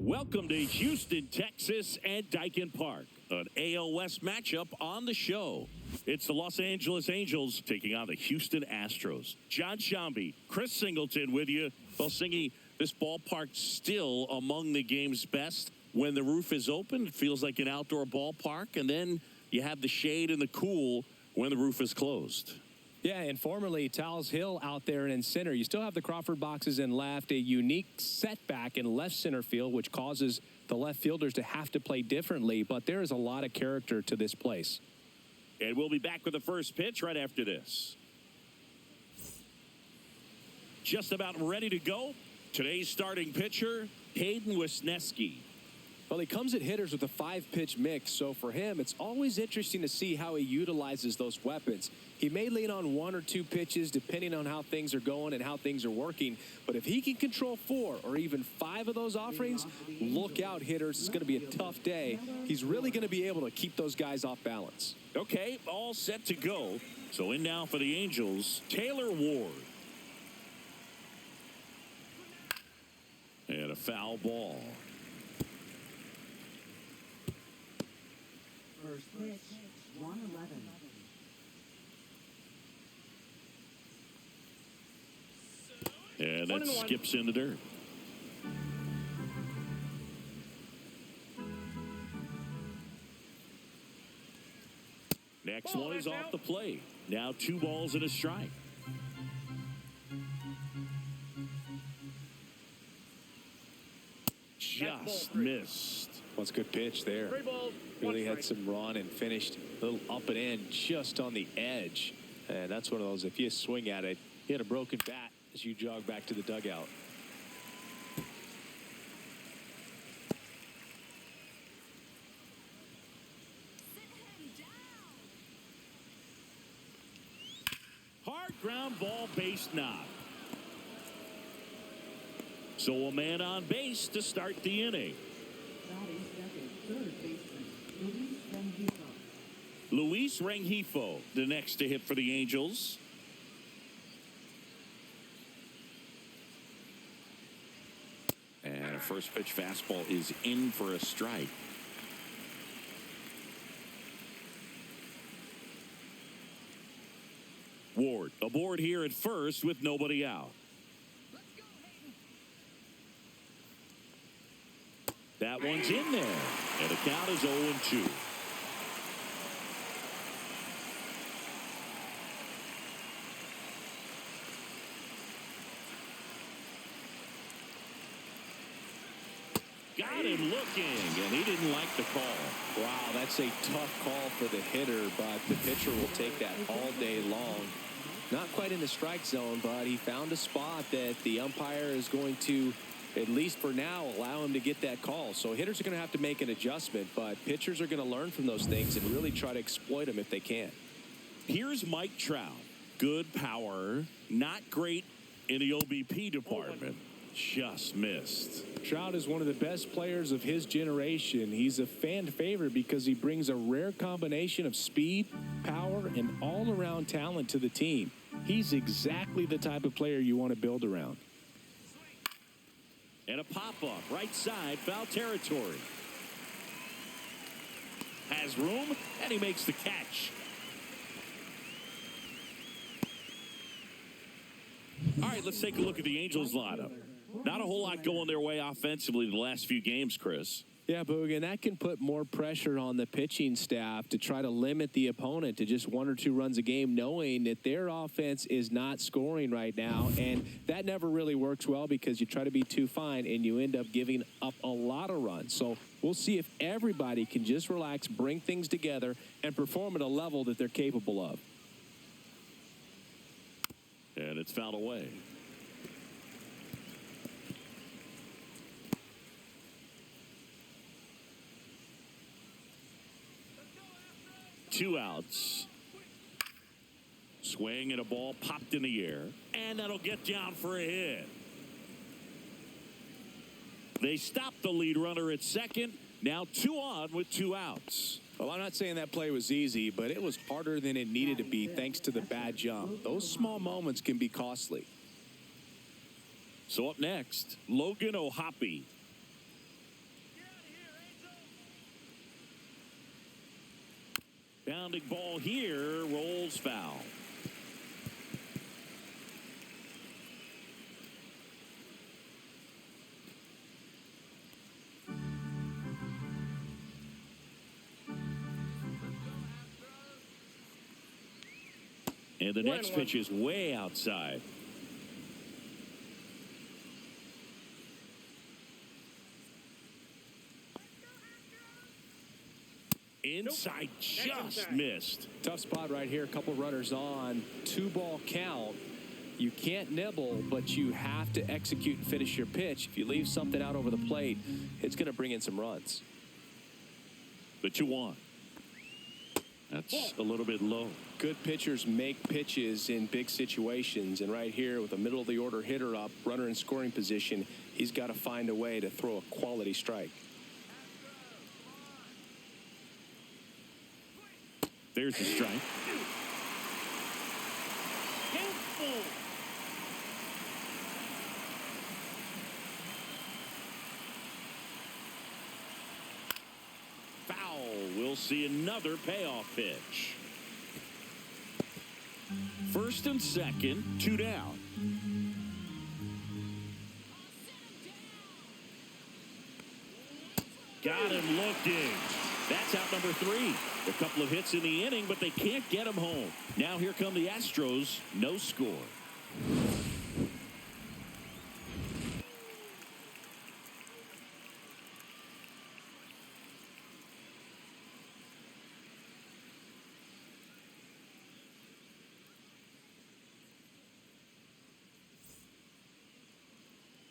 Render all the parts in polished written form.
Welcome to Houston, Texas, and Daikin Park, an AL West matchup on the show. It's the Los Angeles Angels taking on the Houston Astros. John Shambi, Chris Singleton with you. Well, Singy, this ballpark still among the game's best. When the roof is open, it feels like an outdoor ballpark, and then you have the shade and the cool when the roof is closed. Yeah, and formerly Tal's Hill out there in center. You still have the Crawford boxes in left, a unique setback in left center field, which causes the left fielders to have to play differently, but there is a lot of character to this place. And we'll be back with the first pitch right after this. Just about ready to go. Today's starting pitcher, Hayden Wesneski. Well, he comes at hitters with a 5-pitch mix, so for him, it's always interesting to see how he utilizes those weapons. He may lean on 1 or 2 pitches depending on how things are going and how things are working, but if he can control 4 or even 5 of those offerings, look out, hitters. It's going to be a tough day. He's really going to be able to keep those guys off balance. Okay, all set to go. So in now for the Angels, Taylor Ward. And a foul ball. First pitch, 111. And that skips in the dirt. Next one is off the plate. Now 2 balls and a strike. Just missed. Well, it's a good pitch there. Really had some run and finished a little up and in just on the edge. And that's one of those, if you swing at it, you hit a broken bat as you jog back to the dugout. Hard ground ball, base knock. So a man on base to start the inning. Luis Rengifo, the next to hit for the Angels. And a first pitch fastball is in for a strike. Ward aboard here at first with nobody out. That one's in there, and the count is 0-2. Got him looking, and he didn't like the call. Wow, that's a tough call for the hitter, but the pitcher will take that all day long. Not quite in the strike zone, but he found a spot that the umpire is going to, at least for now, allow him to get that call. So hitters are going to have to make an adjustment, but pitchers are going to learn from those things and really try to exploit them if they can. Here's Mike Trout. Good power, not great in the OBP department. Just missed. Trout is one of the best players of his generation. He's a fan favorite because he brings a rare combination of speed, power, and all-around talent to the team. He's exactly the type of player you want to build around. And a pop-up, right side, foul territory. Has room, and he makes the catch. All right, let's take a look at the Angels lineup. Not a whole lot going their way offensively the last few games, Chris. Yeah, Boog, and that can put more pressure on the pitching staff to try to limit the opponent to just 1 or 2 runs a game, knowing that their offense is not scoring right now. And that never really works well because you try to be too fine and you end up giving up a lot of runs. So we'll see if everybody can just relax, bring things together, and perform at a level that they're capable of. And it's fouled away. Two outs. Swing and a ball popped in the air. And that'll get down for a hit. They stopped the lead runner at second. Now 2 on with 2 outs. Well, I'm not saying that play was easy, but it was harder than it needed to be thanks to the bad jump. Those small moments can be costly. So up next, Logan O'Hoppe. Bounding ball here, rolls foul. And the next pitch is way outside. Inside, just missed. Tough spot right here. A couple runners on. 2-ball count. You can't nibble, but you have to execute and finish your pitch. If you leave something out over the plate, it's going to bring in some runs. The 2-1. That's a little bit low. Good pitchers make pitches in big situations, and right here with a middle-of-the-order hitter up, runner in scoring position, he's got to find a way to throw a quality strike. There's the strike. Foul. We'll see another payoff pitch. First and second, 2 down. Got him looking. That's out number 3. A couple of hits in the inning, but they can't get him home. Now here come the Astros. No score.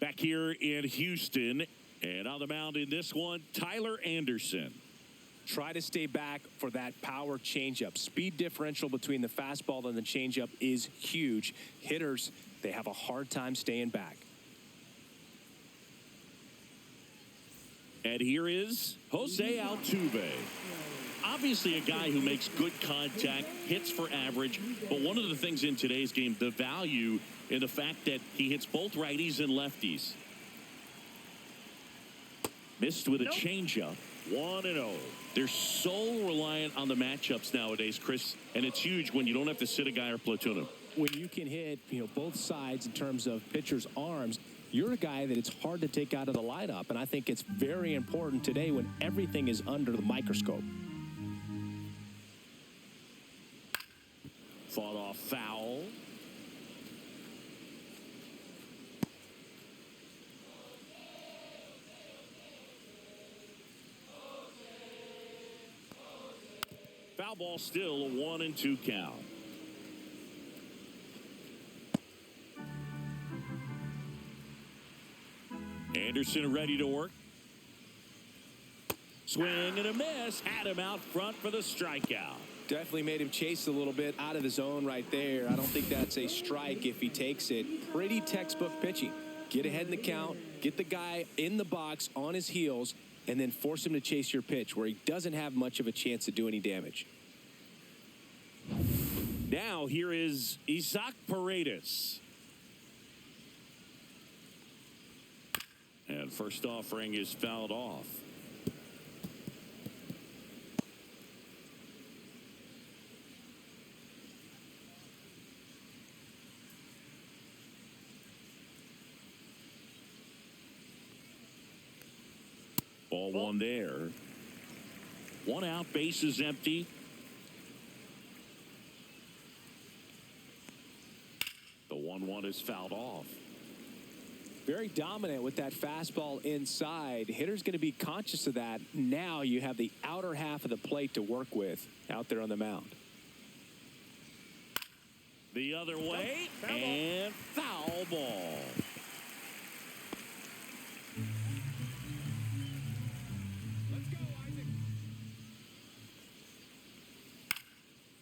Back here in Houston, and on the mound in this one, Tyler Anderson. Try to stay back for that power changeup. Speed differential between the fastball and the changeup is huge. Hitters, they have a hard time staying back. And here is Jose Altuve. Obviously a guy who makes good contact, hits for average, but one of the things in today's game, the value in the fact that he hits both righties and lefties. Missed with a changeup. 1-0. They're so reliant on the matchups nowadays, Chris, and it's huge when you don't have to sit a guy or platoon him. When you can hit, both sides in terms of pitchers' arms, you're a guy that it's hard to take out of the lineup, and I think it's very important today when everything is under the microscope. Fought off foul. Foul ball, still a 1-2 count. Anderson ready to work. Swing and a miss. Had him out front for the strikeout. Definitely made him chase a little bit out of the zone right there. I don't think that's a strike if he takes it. Pretty textbook pitching. Get ahead in the count, get the guy in the box on his heels, and then force him to chase your pitch where he doesn't have much of a chance to do any damage. Now here is Isaac Paredes. And first offering is fouled off. Ball one there. 1 out, base is empty. The 1-1 is fouled off. Very dominant with that fastball inside. Hitter's going to be conscious of that. Now you have the outer half of the plate to work with out there on the mound. The other way, and foul ball.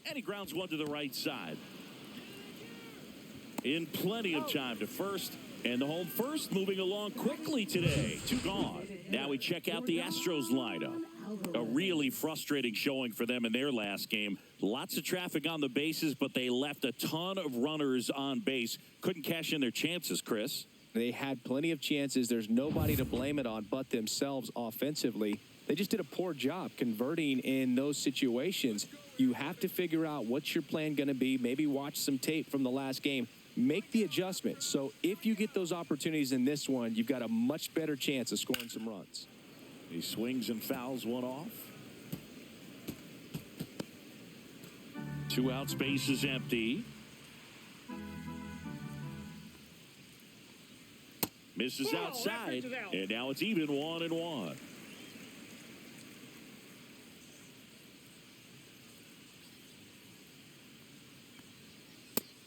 And he grounds one to the right side. In plenty of time to first. And the home first moving along quickly today. 2 gone. Now we check out the Astros lineup. A really frustrating showing for them in their last game. Lots of traffic on the bases, but they left a ton of runners on base. Couldn't cash in their chances, Chris. They had plenty of chances. There's nobody to blame it on but themselves offensively. They just did a poor job converting in those situations. You have to figure out what's your plan going to be. Maybe watch some tape from the last game. Make the adjustments. So if you get those opportunities in this one, you've got a much better chance of scoring some runs. He swings and fouls one off. 2 outs, base is empty. Misses outside, and now it's even 1-1.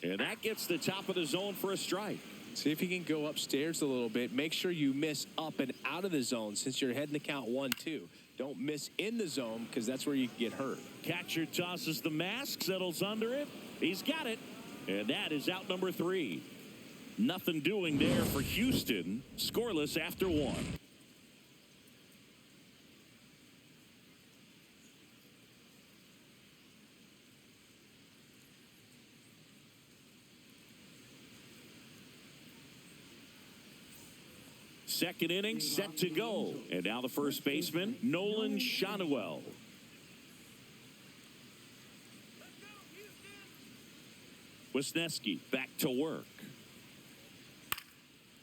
And that gets the top of the zone for a strike. See if you can go upstairs a little bit. Make sure you miss up and out of the zone since you're heading to count 1-2. Don't miss in the zone because that's where you can get hurt. Catcher tosses the mask, settles under it. He's got it. And that is out number 3. Nothing doing there for Houston. Scoreless after 1. Second inning set to go. And now the first baseman, Nolan Shanuel. Wisniewski back to work.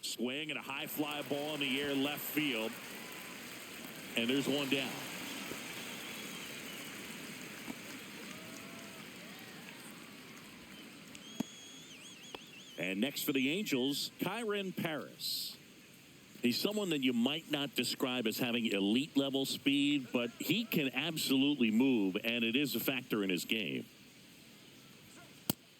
Swing and a high fly ball in the air left field. And there's one down. And next for the Angels, Kyron Paris. He's someone that you might not describe as having elite level speed, but he can absolutely move, and it is a factor in his game.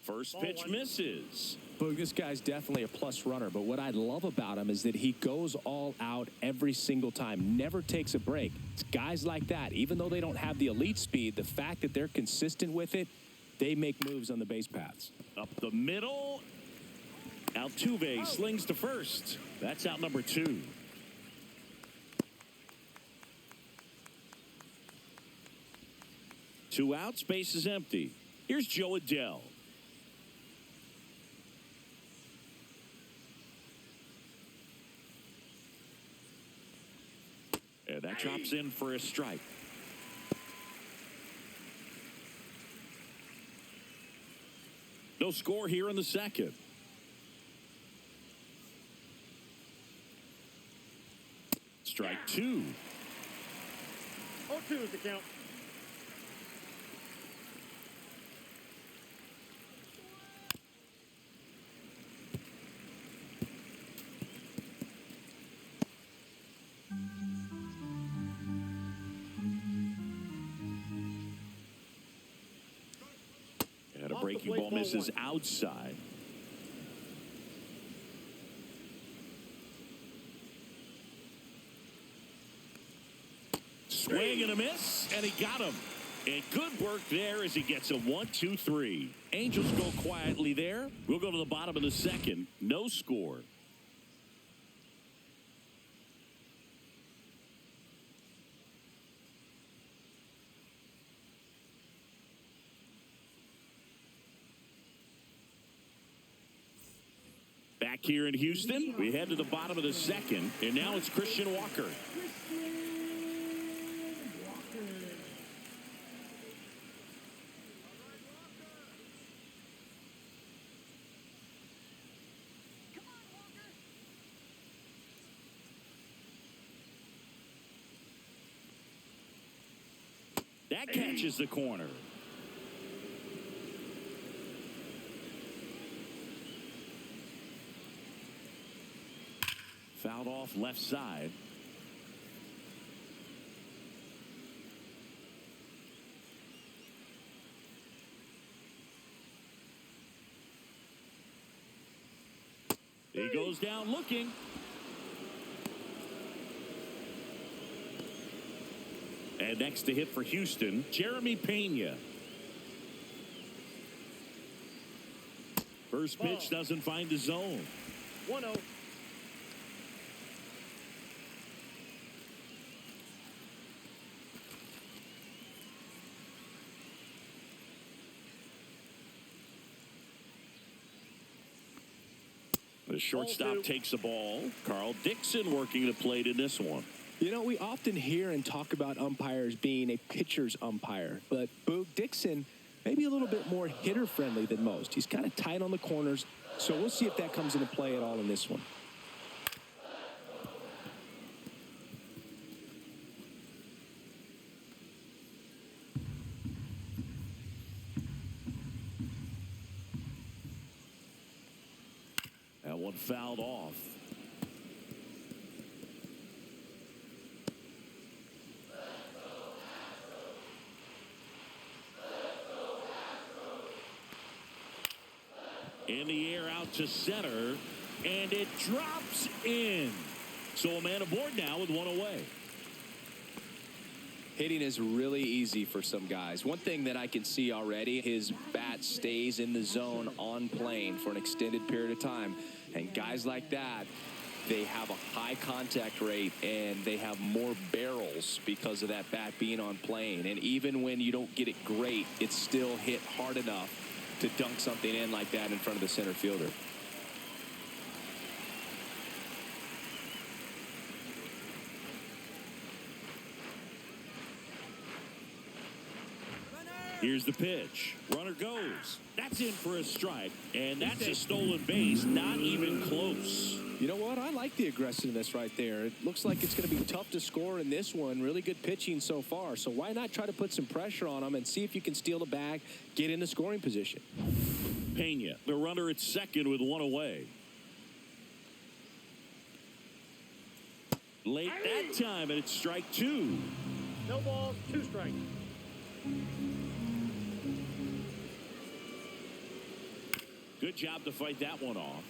First pitch misses. Boog, this guy's definitely a plus runner, but what I love about him is that he goes all out every single time, never takes a break. It's guys like that, even though they don't have the elite speed, the fact that they're consistent with it, they make moves on the base paths. Up the middle. Altuve slings to first. That's out number 2. Two outs, base is empty. Here's Joe Adell. And that drops in for a strike. No score here in the second. Strike 2. 0-2 is the count. And a breaking ball misses outside. Swing and a miss, and he got him. And good work there as he gets a 1-2-3. Angels go quietly there. We'll go to the bottom of the second. No score. Back here in Houston, we head to the bottom of the second, and now it's Christian Walker. That catches the corner. Fouled off left side. He goes down looking. And next to hit for Houston, Jeremy Pena. First pitch doesn't find the zone. 1-0. The shortstop takes the ball. Carl Dixon working the plate in this one. You know, we often hear and talk about umpires being a pitcher's umpire, but Boog Dixon maybe a little bit more hitter-friendly than most. He's kind of tight on the corners, so we'll see if that comes into play at all in this one. That one fouled off. In the air out to center, and it drops in. So a man aboard now with one away. Hitting is really easy for some guys. One thing that I can see already, his bat stays in the zone on plane for an extended period of time. And guys like that, they have a high contact rate and they have more barrels because of that bat being on plane. And even when you don't get it great, it's still hit hard enough to dunk something in like that in front of the center fielder. Here's the pitch. Runner goes. That's in for a strike. And that's a stolen base. Not even close. You know what? I like the aggressiveness right there. It looks like it's going to be tough to score in this one. Really good pitching so far. So why not try to put some pressure on them and see if you can steal the bag, get in the scoring position. Pena, the runner at second with one away. Late that time, and it's strike two. No balls, 2 strikes. Good job to fight that one off.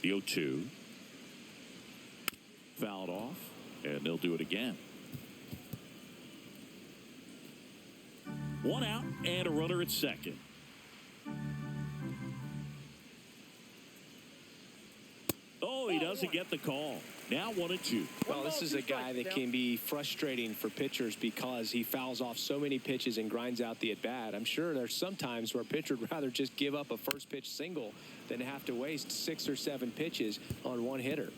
The 0-2. Fouled off, and they'll do it again. One out and a runner at second. Oh, he doesn't get the call. Now 1-2. Well, this is a guy that can be frustrating for pitchers because he fouls off so many pitches and grinds out the at-bat. I'm sure there's some times where a pitcher would rather just give up a first pitch single than have to waste 6 or 7 pitches on one hitter.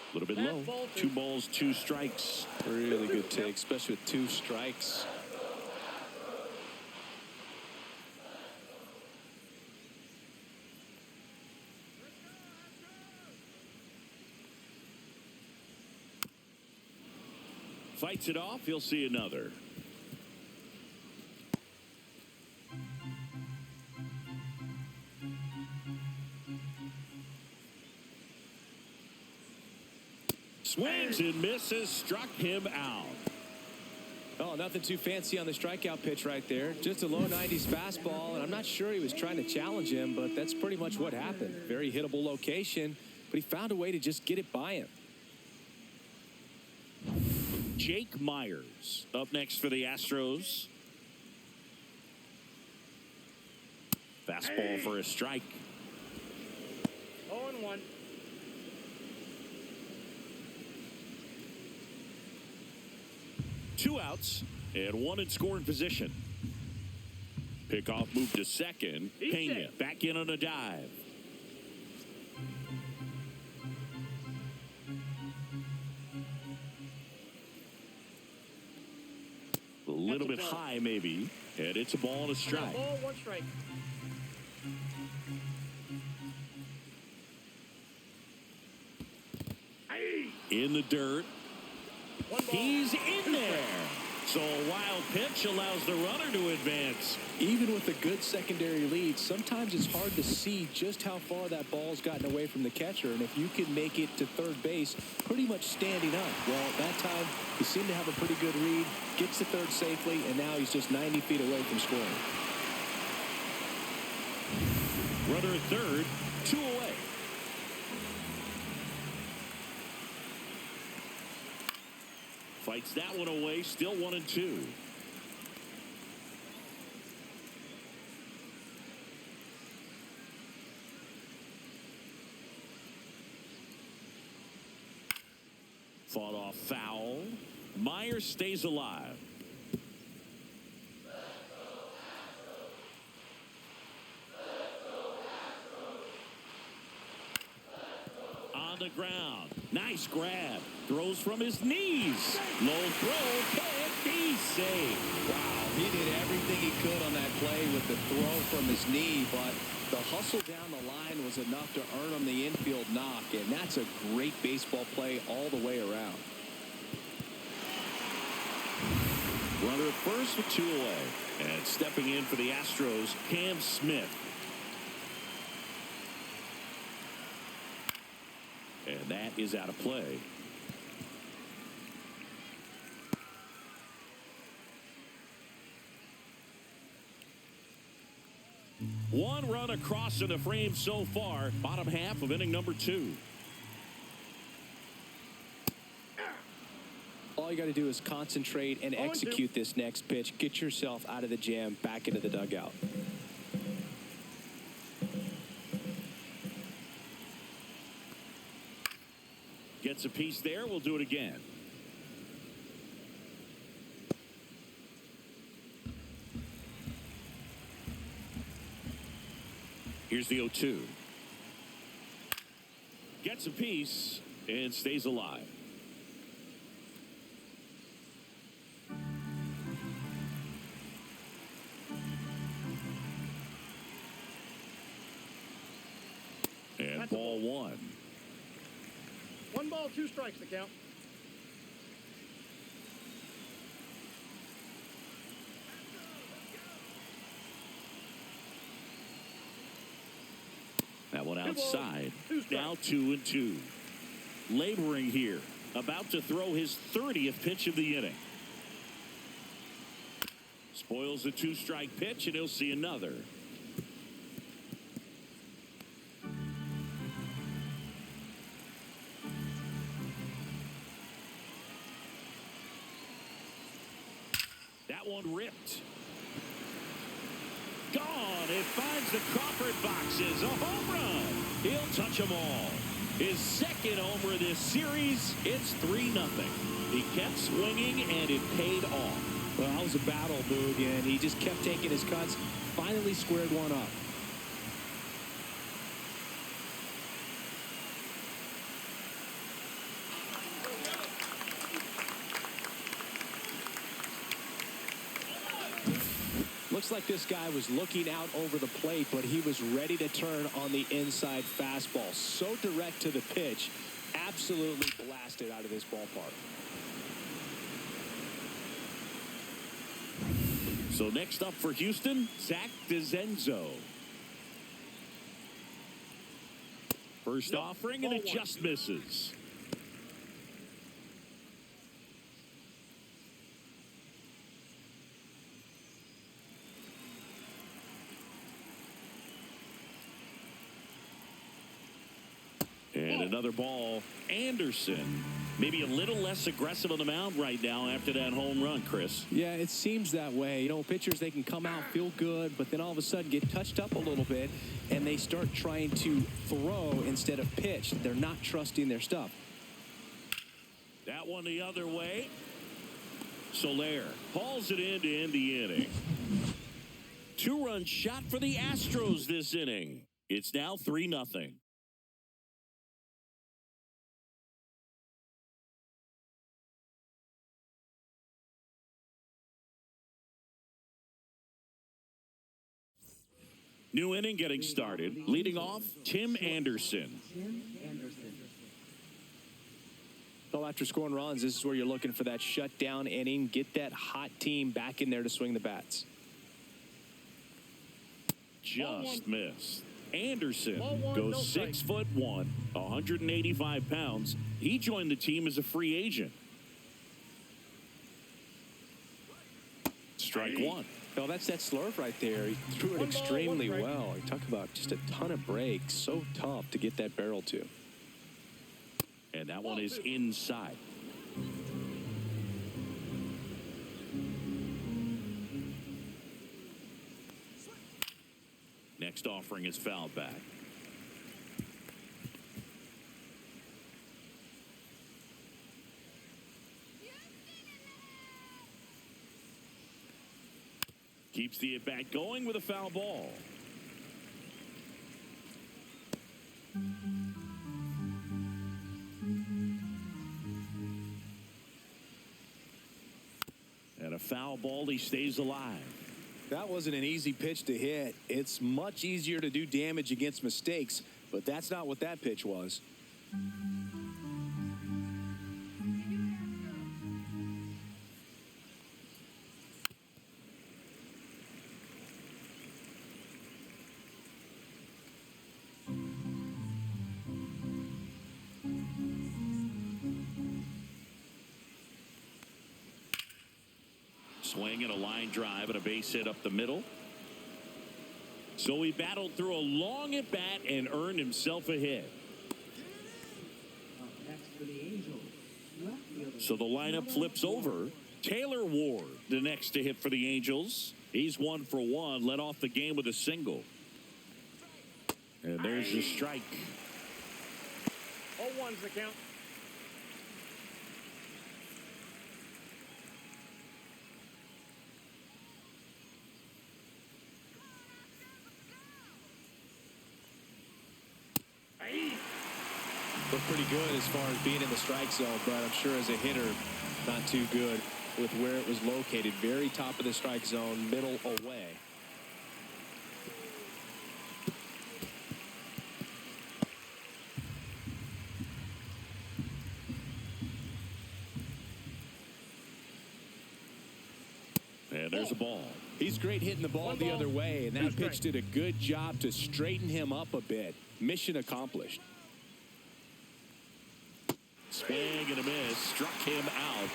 A little bit low. 2 balls, 2 strikes. Really good take, especially with 2 strikes. Fights it off. He'll see another. Swings and misses. Struck him out. Oh, nothing too fancy on the strikeout pitch right there. Just a low 90s fastball, and I'm not sure he was trying to challenge him, but that's pretty much what happened. Very hittable location, but he found a way to just get it by him. Jake Myers up next for the Astros. Fastball for a strike. 0-1. Two outs and one in scoring position. Pickoff move to second. Pena back in on a dive. A little bit high maybe, and it's a ball and a strike. Ball, 1 strike. In the dirt. He's in there. So a wild pitch allows the runner to advance. Even with a good secondary lead, sometimes it's hard to see just how far that ball's gotten away from the catcher. And if you can make it to third base pretty much standing up, well, at that time, he seemed to have a pretty good read, gets to third safely, and now he's just 90 feet away from scoring. Runner at third, 2 away. Fights that one away, still 1-2. foul. Meyer stays alive. On the ground. Nice grab. Throws from his knees. Low throw. Can't be safe. Wow, he did everything he could on that play with the throw from his knee, but the hustle down the line was enough to earn him the infield knock, and that's a great baseball play all the way around. Runner at first with 2 away. And stepping in for the Astros, Cam Smith. And that is out of play. One run across in the frame so far. Bottom half of inning number 2. All you got to do is concentrate and execute this next pitch. Get yourself out of the jam, back into the dugout. Gets a piece there. We'll do it again. Here's the 0-2. Gets a piece and stays alive. And That's ball 1. 1 ball, 2 strikes to count. That one outside. 2 strikes. Now 2-2. Laboring here. About to throw his 30th pitch of the inning. Spoils a 2-strike pitch, and he'll see another. That one ripped. Gone. It finds the Crawford boxes. A home run. He'll touch them all. His second homer of this series. It's 3-0. He kept swinging, and it paid off. Well, that was a battle, Boog, and he just kept taking his cuts. Finally squared one up. Looks like this guy was looking out over the plate, but he was ready to turn on the inside fastball. So direct to the pitch, absolutely blasted out of this ballpark. So next up for Houston, Zach DeZenzo. First offering, and it just misses. And another ball. Anderson, maybe a little less aggressive on the mound right now after that home run, Chris. Yeah, it seems that way. You know, pitchers, they can come out, feel good, but then all of a sudden get touched up a little bit, and they start trying to throw instead of pitch. They're not trusting their stuff. That one the other way. Soler hauls it in to end the inning. 2-run shot for the Astros this inning. It's now 3-0. New inning getting started. Leading off, Tim Anderson. Well, after scoring runs, this is where you're looking for that shutdown inning. Get that hot team back in there to swing the bats. Just missed. Anderson Ball 1, goes no strike. 6'1", 185 pounds. He joined the team as a free agent. Strike 1. Oh, that's that slurve right there. He threw it 1 ball, extremely 1 strike. well. You talk about just a ton of breaks. So tough to get that barrel to. And that one is inside. Next offering is fouled back. Keeps the at-bat going with a foul ball. And a foul ball. He stays alive. That wasn't an easy pitch to hit. It's much easier to do damage against mistakes, but that's not what that pitch was. Swing and a line drive and a base hit up the middle. So he battled through a long at bat and earned himself a hit. So the lineup flips over. Taylor Ward, the next to hit for the Angels. He's 1 for 1, led off the game with a single. And there's the strike. 0-1's the count. Looked pretty good as far as being in the strike zone, but I'm sure as a hitter, not too good with where it was located. Very top of the strike zone, middle away. And there's a ball. He's great hitting the ball the other way, and that pitch did a good job to straighten him up a bit. Mission accomplished. Swing and a miss. Struck him out.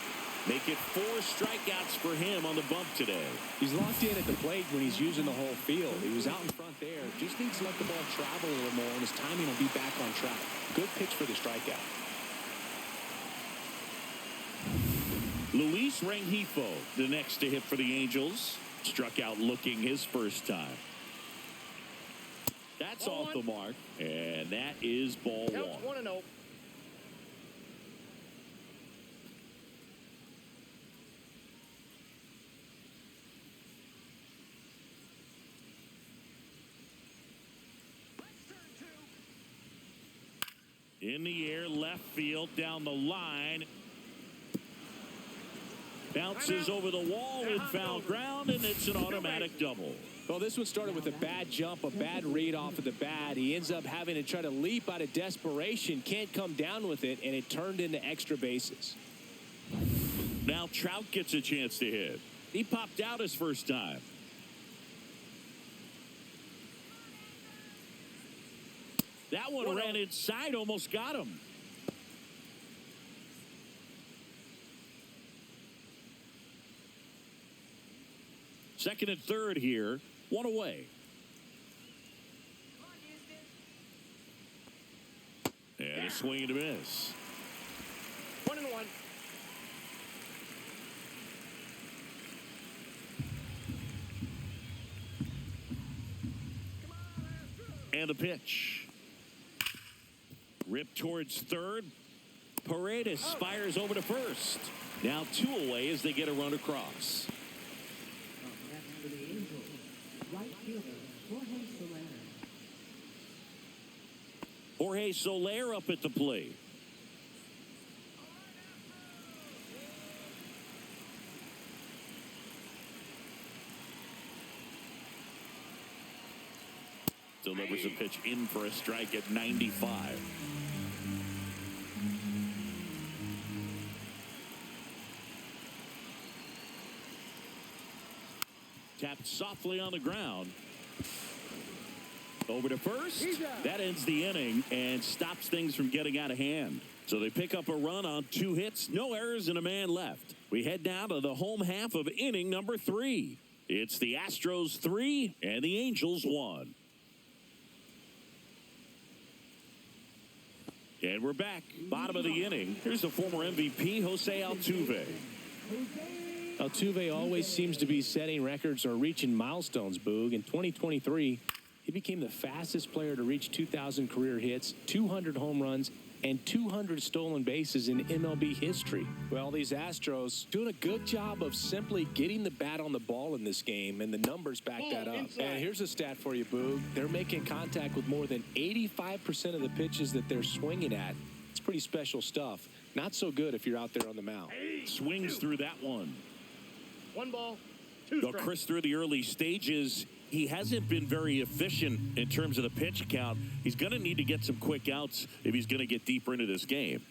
Make it 4 strikeouts for him on the bump today. He's locked in at the plate when he's using the whole field. He was out in front there. Just needs to let the ball travel a little more, and his timing will be back on track. Good pitch for the strikeout. Luis Rengifo, the next to hit for the Angels. Struck out looking his first time. That's off the mark, and that is ball 1. Counts 1-0. In the air, left field, down the line. Bounces over the wall in foul ground, and it's an automatic double. Well, this one started with a bad jump, a bad read off of the bat. He ends up having to try to leap out of desperation, can't come down with it, and it turned into extra bases. Now Trout gets a chance to hit. He popped out his first time. That one ran inside, almost got him. Second and third here, 1 away. And a swing and a miss. 1-1. And the pitch. Ripped towards third. Paredes fires over to first. Now 2 away as they get a run across. Next for the Angels, right fielder Jorge Soler. Jorge Soler up at the plate. Delivers a pitch in for a strike at 95. Tapped softly on the ground. Over to first. That ends the inning and stops things from getting out of hand. So they pick up a run on 2 hits, no errors, and a man left. We head down to the home half of inning number 3. It's the Astros 3 and the Angels 1. And we're back. Bottom of the inning. Here's the former MVP, Jose Altuve. Altuve always seems to be setting records or reaching milestones, Boog. In 2023, he became the fastest player to reach 2,000 career hits, 200 home runs, and 200 stolen bases in MLB history. Well, these Astros doing a good job of simply getting the bat on the ball in this game, and the numbers back that up. And here's a stat for you, Boog. They're making contact with more than 85% of the pitches that they're swinging at. It's pretty special stuff. Not so good if you're out there on the mound. Swings through that one. 1 ball, 2 Well, strikes. Chris, through the early stages, he hasn't been very efficient in terms of the pitch count. He's going to need to get some quick outs if he's going to get deeper into this game.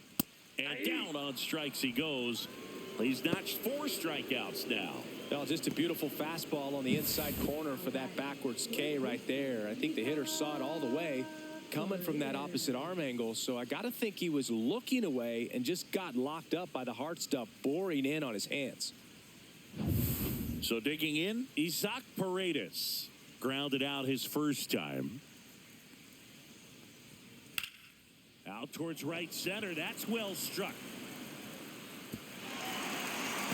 And down on strikes he goes. He's notched 4 strikeouts now. Well, just a beautiful fastball on the inside corner for that backwards K right there. I think the hitter saw it all the way coming from that opposite arm angle. So I got to think he was looking away and just got locked up by the hard stuff boring in on his hands. So digging in, Isaac Paredes grounded out his first time. Out towards right center. That's well struck.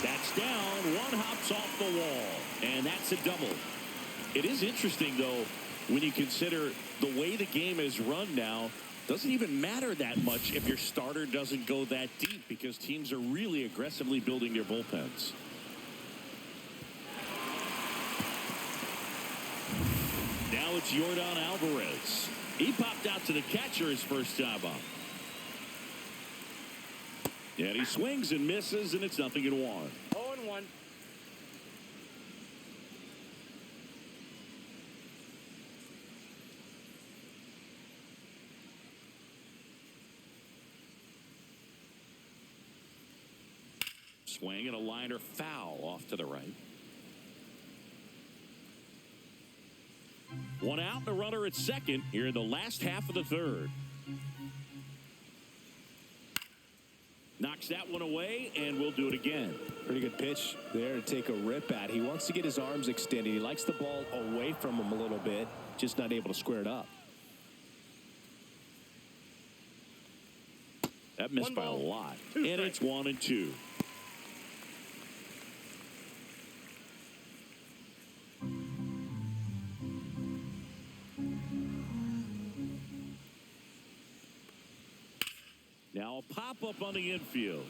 That's down. One hops off the wall. And that's a double. It is interesting, though, when you consider the way the game is run now. Doesn't even matter that much if your starter doesn't go that deep, because teams are really aggressively building their bullpens. Now it's Yordan Alvarez. He popped out to the catcher his first time up. And he swings and misses, and it's 0-1. 0-1. Swing and a liner foul off to the right. 1 out and a runner at second here in the last half of the third. Knocks that one away, and we'll do it again. Pretty good pitch there to take a rip at. He wants to get his arms extended. He likes the ball away from him a little bit, just not able to square it up. That missed by a lot. And it's 1-2. Now a pop-up on the infield.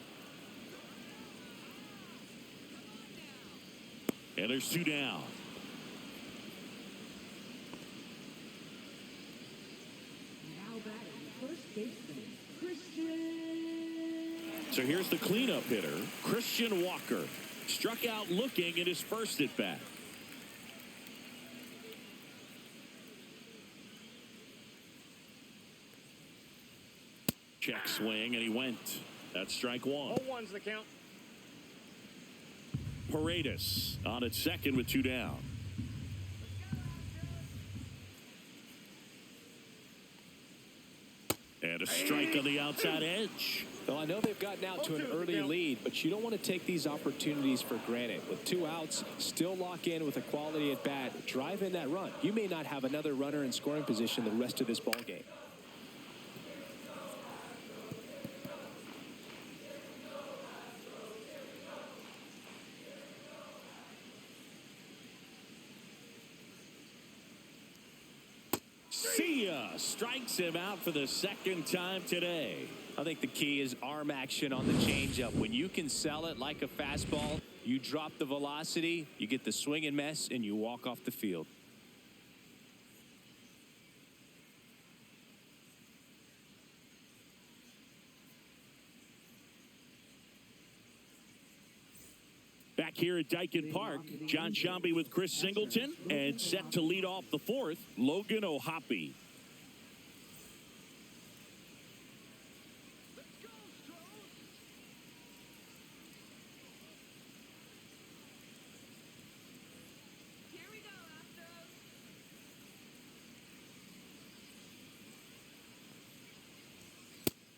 And there's 2 down. Now batting, first baseman, Christian. So here's the cleanup hitter, Christian Walker. Struck out looking in his first at bat. Check swing, and he went. That's strike 1. 0-1's the count. Paredes on at second with 2 down. And a strike on the outside edge. Well, I know they've gotten out to an early lead, but you don't want to take these opportunities for granted. With 2 outs, still lock in with a quality at bat, drive in that run. You may not have another runner in scoring position the rest of this ball game. Strikes him out for the second time today. I think the key is arm action on the changeup. When you can sell it like a fastball, you drop the velocity, you get the swing and miss, and you walk off the field. Back here at Dyken Park, John Shambi with Chris Singleton, and set to lead off the 4th, Logan O'Hoppe.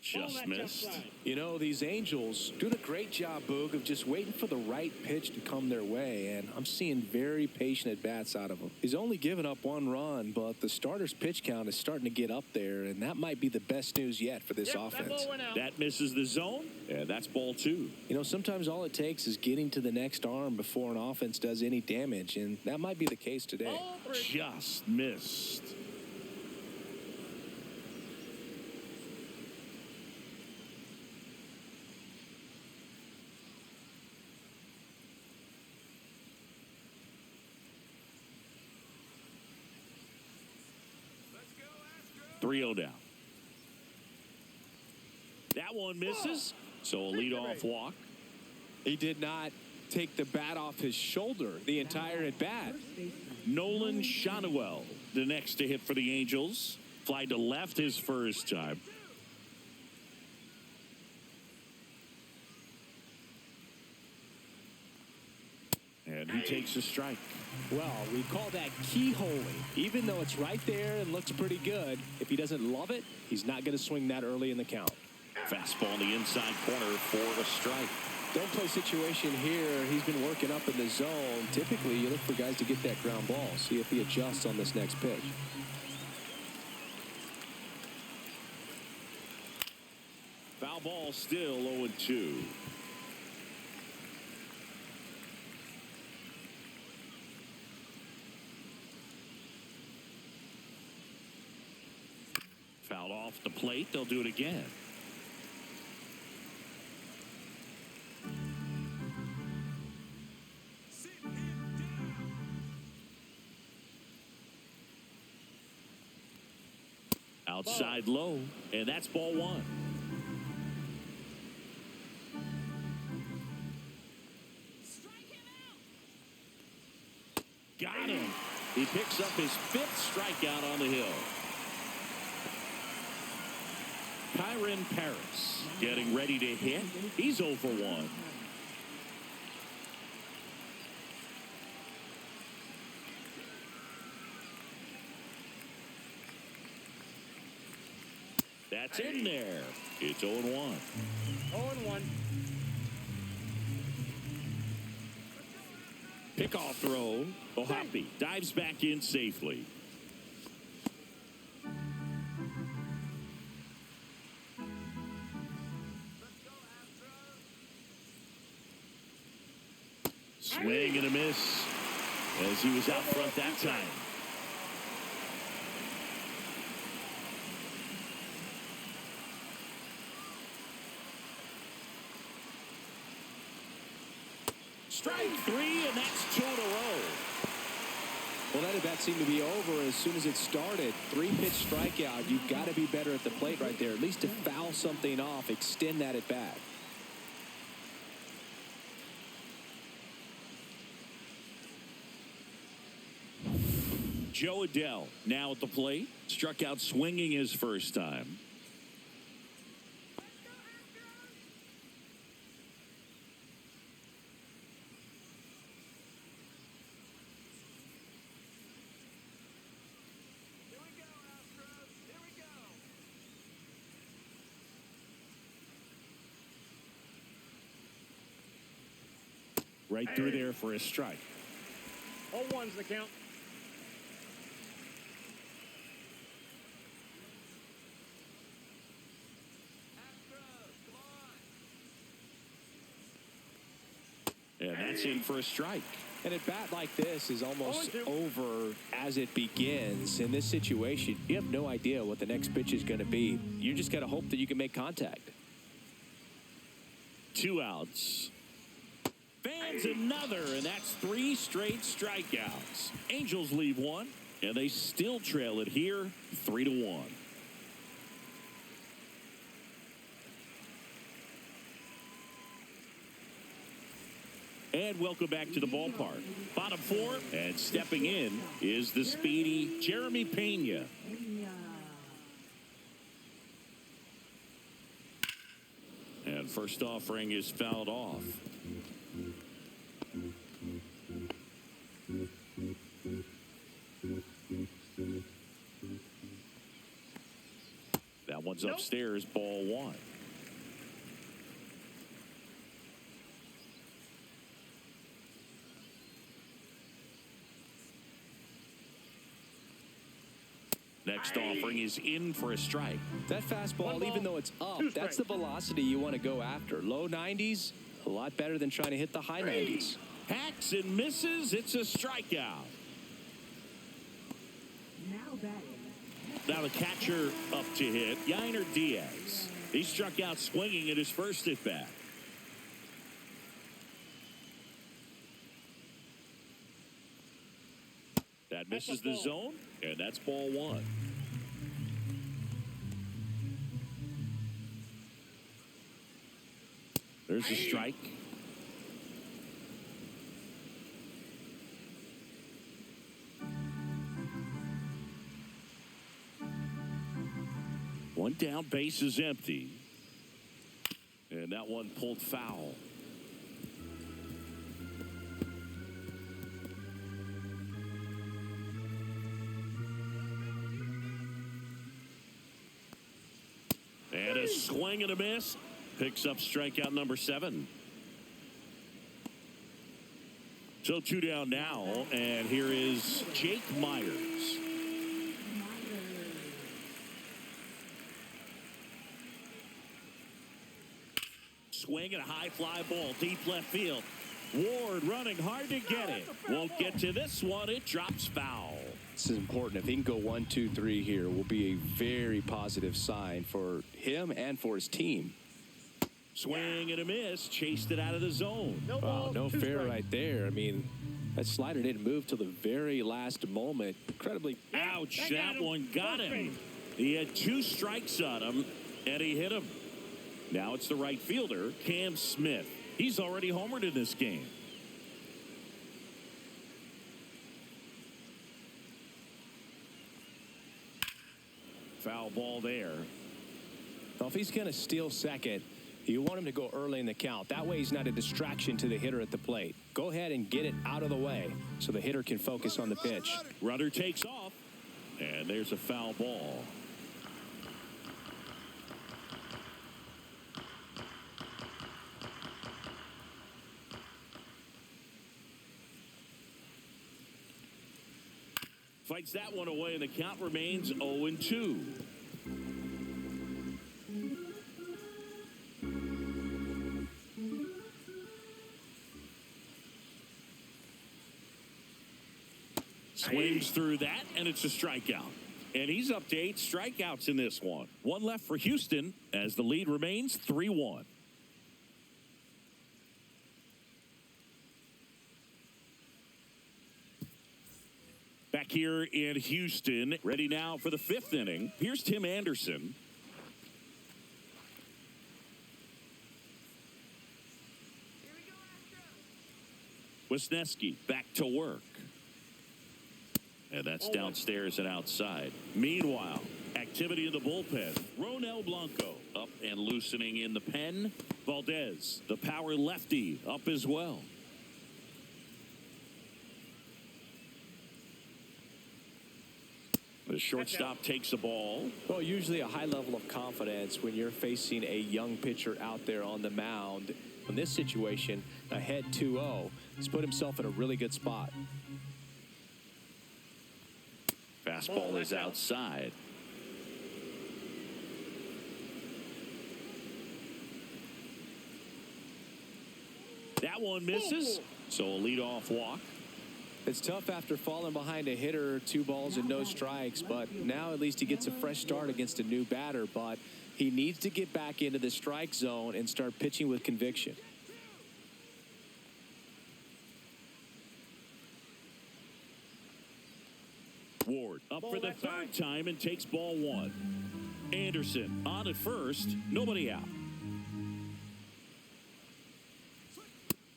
Just missed. You know, these Angels doing a great job, Boog, of just waiting for the right pitch to come their way, and I'm seeing very patient at-bats out of him. He's only given up 1 run, but the starter's pitch count is starting to get up there, and that might be the best news yet for this offense. That misses the zone, and that's ball 2. You know, sometimes all it takes is getting to the next arm before an offense does any damage, and that might be the case today. Just missed. 3-0 down. That one misses, so a leadoff walk. He did not take the bat off his shoulder the entire at bat. Nolan Shotwell, the next to hit for the Angels. Fly to left his first time. And he takes a strike. Well, we call that keyholing. Even though it's right there and looks pretty good, if he doesn't love it, he's not going to swing that early in the count. Fastball in the inside corner for a strike. Don't play situation here. He's been working up in the zone. Typically, you look for guys to get that ground ball. See if he adjusts on this next pitch. Foul ball still 0-2. Fouled off the plate. They'll do it again. Outside low, and that's ball one. Got him. He picks up his 5th strikeout on the hill. Kyron Paris getting ready to hit. He's 0 for 1. That's in there. It's 0-1. 0-1. Pickoff throw. Ohapi dives back in safely. Swing and a miss as he was out front that time. Strike 3, and that's 2 in a row. Well, that at bat seemed to be over as soon as it started. 3-pitch strikeout. You've got to be better at the plate right there. At least to foul something off, extend that at bat. Joe Adell now at the plate. Struck out swinging his first time. Right through there for a strike. 0-1's the count. And that's in for a strike. And a bat like this is almost over as it begins. In this situation, you have no idea what the next pitch is going to be. You just got to hope that you can make contact. 2 outs. Fans another, and that's 3 straight strikeouts. Angels leave 1, and they still trail it here 3-1. And welcome back to the ballpark. Bottom 4, and stepping in is the speedy Jeremy Pena. And first offering is fouled off. That one's upstairs, ball 1. Next offering is in for a strike. That fastball, even though it's up, that's the velocity you want to go after. Low 90s, a lot better than trying to hit the high 90s. Hacks and misses. It's a strikeout. Now the catcher up to hit, Yainer Diaz. He struck out swinging at his first at bat. That misses the zone, and that's ball 1. There's a strike. One down, base is empty. And that one pulled foul. And a swing and a miss. Picks up strikeout number 7. So 2 down now, and here is Jake Myers. Swing and a high fly ball, deep left field. Ward running hard to get it. Won't get to this one. It drops foul. This is important. If he can go 1, 2, 3 here, will be a very positive sign for him and for his team. Swing and a miss. Chased it out of the zone. Wow, no fair right there. I mean, that slider didn't move till the very last moment. Incredibly. Ouch, that one got him. He had 2 strikes on him, and he hit him. Now it's the right fielder, Cam Smith. He's already homered in this game. Foul ball there. Well, if he's going to steal second, you want him to go early in the count. That way he's not a distraction to the hitter at the plate. Go ahead and get it out of the way so the hitter can focus on the pitch. Runner takes off, and there's a foul ball. Fights that one away, and the count remains 0-2. Swings through that, and it's a strikeout. And he's up to 8 strikeouts in this one. One left for Houston as the lead remains 3-1. Back here in Houston, ready now for the 5th inning. Here's Tim Anderson. Wisniewski back to work. And that's downstairs and outside. Meanwhile, activity in the bullpen. Ronel Blanco up and loosening in the pen. Valdez, the power lefty, up as well. The shortstop takes the ball. Well, usually a high level of confidence when you're facing a young pitcher out there on the mound. In this situation, ahead 2-0, he's put himself in a really good spot. Fastball is outside. That one misses. So a leadoff walk. It's tough after falling behind a hitter, 2 balls and no strikes, but now at least he gets a fresh start against a new batter. But he needs to get back into the strike zone and start pitching with conviction. Ward up for the 3rd time and takes ball 1. Anderson on at first, nobody out.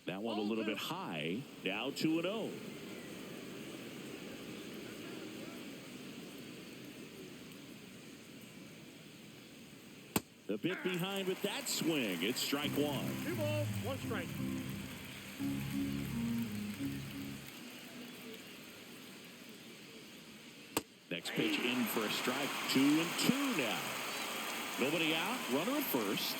That one a little bit high, now 2-0. A bit behind with that swing. It's strike 1. 2 balls, 1 strike. Next pitch in for a strike. 2-2 now. Nobody out. Runner at first.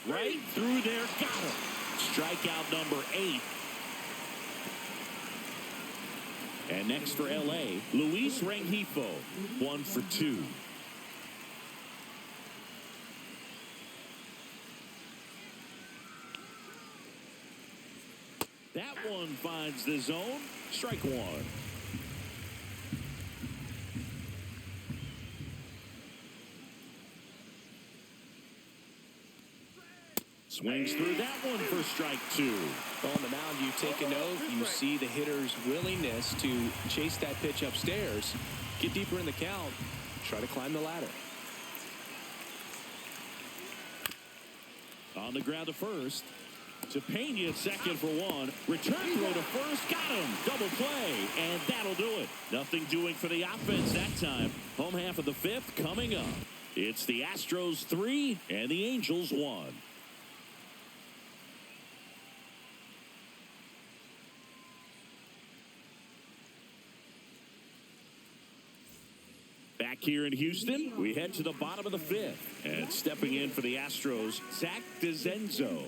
Right through there. Got him. Strikeout number 8. And next for L.A., Luis Rengifo, 1 for 2. That one finds the zone. Strike 1. Swings through that one for strike 2. On the mound, you take a note. You see the hitter's willingness to chase that pitch upstairs, get deeper in the count, try to climb the ladder. On the ground to first. To Pena at second for one. Return throw to first. Got him. Double play. And that'll do it. Nothing doing for the offense that time. Home half of the fifth coming up. It's the Astros 3 and the Angels 1. Back here in Houston, we head to the bottom of the fifth. And stepping in for the Astros, Zach DeZenzo.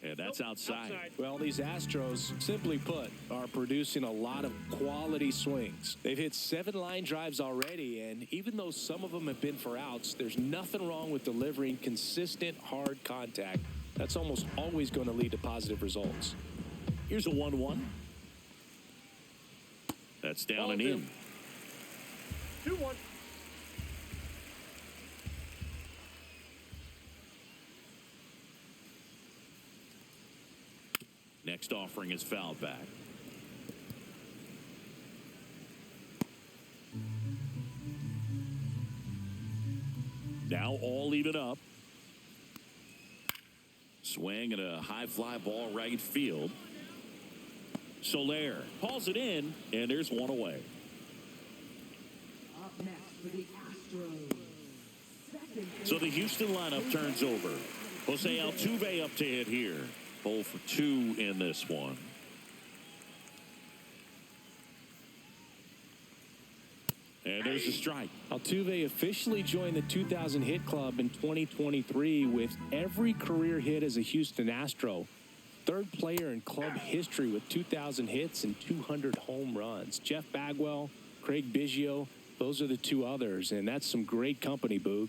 And that's outside. Well, these Astros, simply put, are producing a lot of quality swings. They've hit 7 line drives already, and even though some of them have been for outs, there's nothing wrong with delivering consistent, hard contact. That's almost always going to lead to positive results. Here's a 1-1. That's down and in. 2-1. Next offering is fouled back. Now all even up. Swing and a high fly ball right field. Soler hauls it in, and there's one away. Up next for the Astros. So the Houston lineup turns over. Jose Altuve up to hit here. 0 for 2 in this one. And there's a strike. Altuve officially joined the 2,000 hit club in 2023 with every career hit as a Houston Astro. Third player in club history with 2,000 hits and 200 home runs. Jeff Bagwell, Craig Biggio, those are the 2 others, and that's some great company, Boog.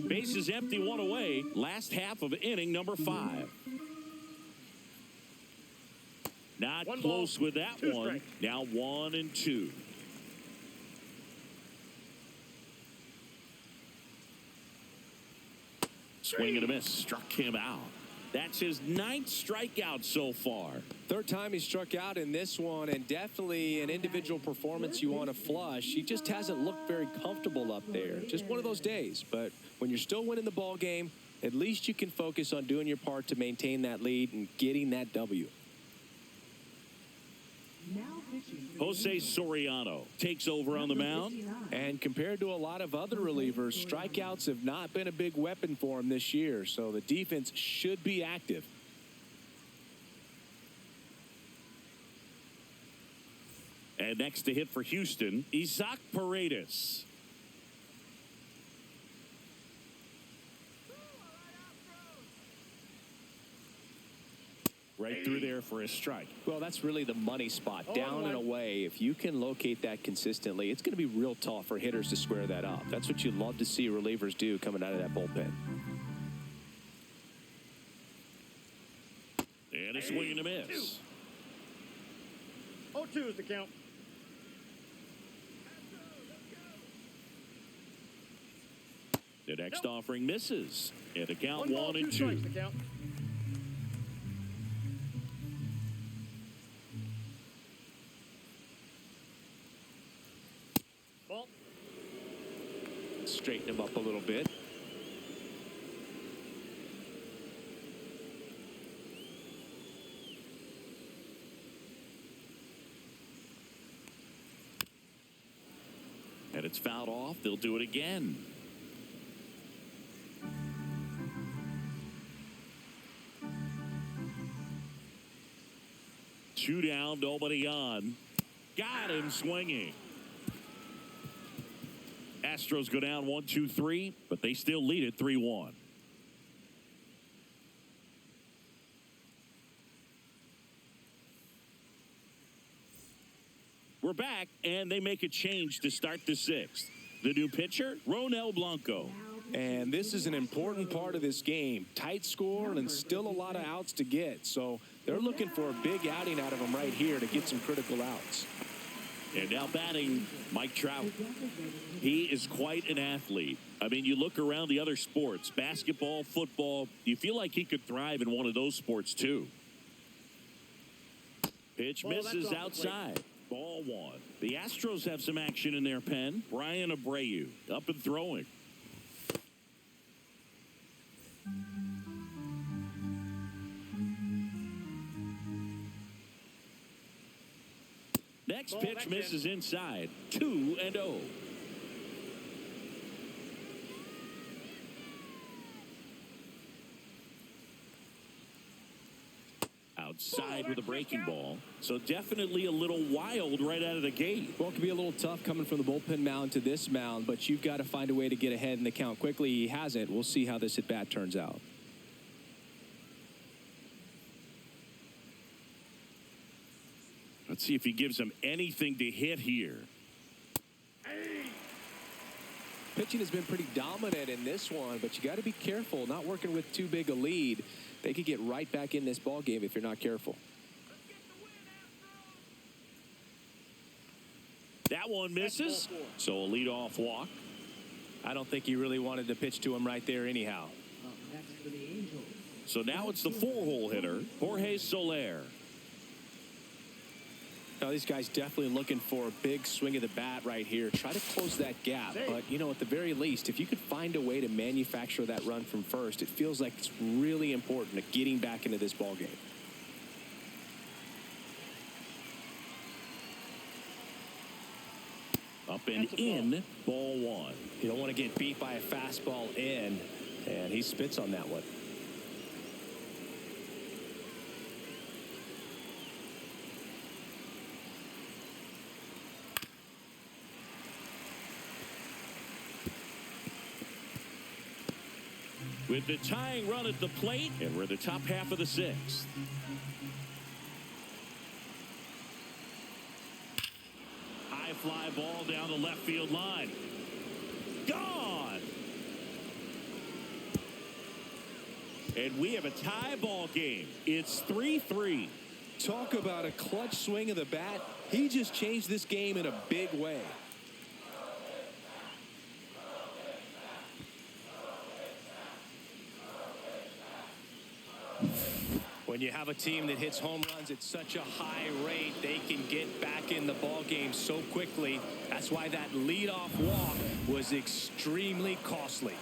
Base is empty, 1 away. Last half of inning number 5. Not One close ball, with that 2 one. strikes. Now 1 and 2. Swing and a miss. Struck him out. That's his 9th strikeout so far. Third time he struck out in this one, and definitely an individual performance you want to flush. He just hasn't looked very comfortable up there. Just one of those days. But when you're still winning the ball game, at least you can focus on doing your part to maintain that lead and getting that W. Jose Soriano takes over on the mound. And compared to a lot of other relievers, strikeouts have not been a big weapon for him this year, so the defense should be active. And next to hit for Houston, Isaac Paredes. Right through there for a strike. Well, that's really the money spot, down and away. If you can locate that consistently, it's going to be real tough for hitters to square that up. That's what you love to see relievers do coming out of that bullpen. And a swing and a miss. 0-2 is the count. The next offering misses. And the count 1 ball, 1 and 2. 2 strikes the count. Ball. Straighten him up a little bit. And it's fouled off. They'll do it again. Two down, nobody on. Got him swinging. Astros go down 1-2-3, but they still lead it 3-1. We're back, and they make a change to start the 6th. The new pitcher, Ronel Blanco. And this is an important part of this game. Tight score and still a lot of outs to get. So they're looking for a big outing out of him right here to get some critical outs. And now batting, Mike Trout. He is quite an athlete. I mean, you look around the other sports, basketball, football, you feel like he could thrive in one of those sports too. Pitch Ball, that's misses off the outside. Ball one. The Astros have some action in their pen. Brian Abreu up and throwing. Next Ball, pitch that's misses inside. 2-0. Outside with a breaking ball. So definitely a little wild right out of the gate. Well, it could be a little tough coming from the bullpen mound to this mound, but you've got to find a way to get ahead in the count quickly. He hasn't. We'll see how this at-bat turns out. Let's see if he gives him anything to hit here. Pitching has been pretty dominant in this one, but you got to be careful. Not working with too big a lead. They could get right back in this ball game if you're not careful. That one misses. So a leadoff walk. I don't think he really wanted to pitch to him right there anyhow. Up next for the Angels. So now it's the 4-hole hitter, Jorge Soler. Now, these guys definitely looking for a big swing of the bat right here. Try to close that gap. But, you know, at the very least, if you could find a way to manufacture that run from first, it feels like it's really important to getting back into this ball game. Up and in, ball one. You don't want to get beat by a fastball in, and he spits on that one. With the tying run at the plate, and we're in the top half of the sixth. High fly ball down the left field line. Gone! And we have a tie ball game. It's 3-3. Talk about a clutch swing of the bat. He just changed this game in a big way. When you have a team that hits home runs at such a high rate, they can get back in the ball game so quickly. That's why that leadoff walk was extremely costly.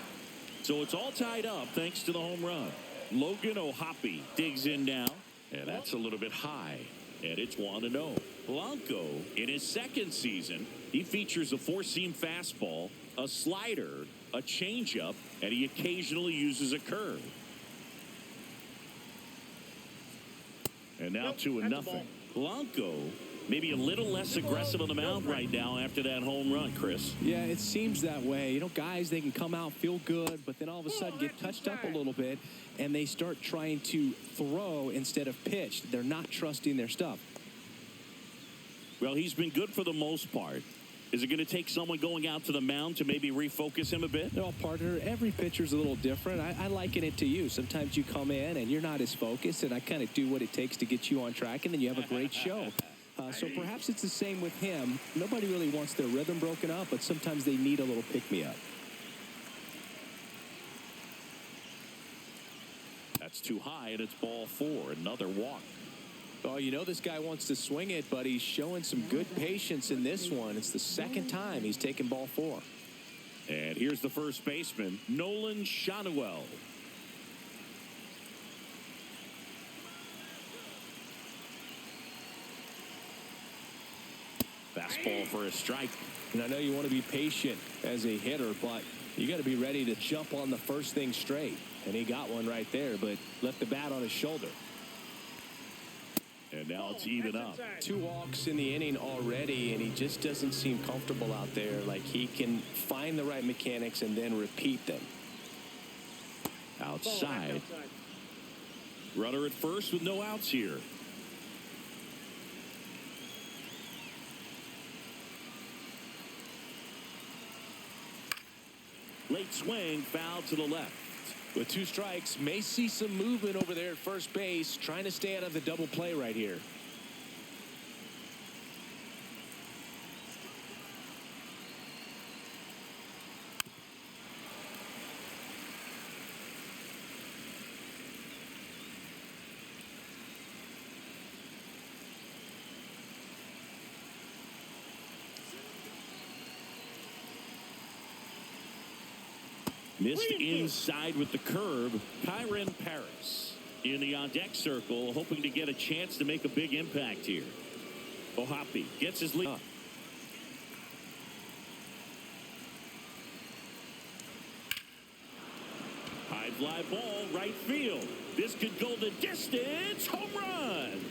So it's all tied up thanks to the home run. Logan O'Hoppe digs in now, and that's a little bit high. And it's 1-0. Blanco, in his second season, he features a four-seam fastball, a slider, a changeup, and he occasionally uses a curve. And now 2-0. Blanco maybe a little less aggressive on the mound right now after that home run, Chris. Yeah, it seems that way. You know, guys, they can come out, feel good, but then all of a sudden get touched up a little bit, and they start trying to throw instead of pitch. They're not trusting their stuff. Well, he's been good for the most part. Is it going to take someone going out to the mound to maybe refocus him a bit? No, partner, every pitcher's a little different. I liken it to you. Sometimes you come in and you're not as focused, and I kind of do what it takes to get you on track, and then you have a great show. So perhaps it's the same with him. Nobody really wants their rhythm broken up, but sometimes they need a little pick-me-up. That's too high, and it's ball four. Another walk. Oh, you know this guy wants to swing it, but he's showing some good patience in this one. It's the second time he's taken ball four. And here's the first baseman, Nolan Shanuel. Fastball for a strike. And I know you want to be patient as a hitter, but you got to be ready to jump on the first thing straight. And he got one right there, but left the bat on his shoulder. And now it's even up. 2 walks in the inning already, and he just doesn't seem comfortable out there. Like he can find the right mechanics and then repeat them. Outside. Runner at first with no outs here. Late swing, foul to the left. With 2 strikes, may see some movement over there at first base, trying to stay out of the double play right here. Missed inside with the curve. Kyron Paris in the on-deck circle, hoping to get a chance to make a big impact here. Ohapi gets his lead up. High fly ball, right field. This could go the distance. Home run.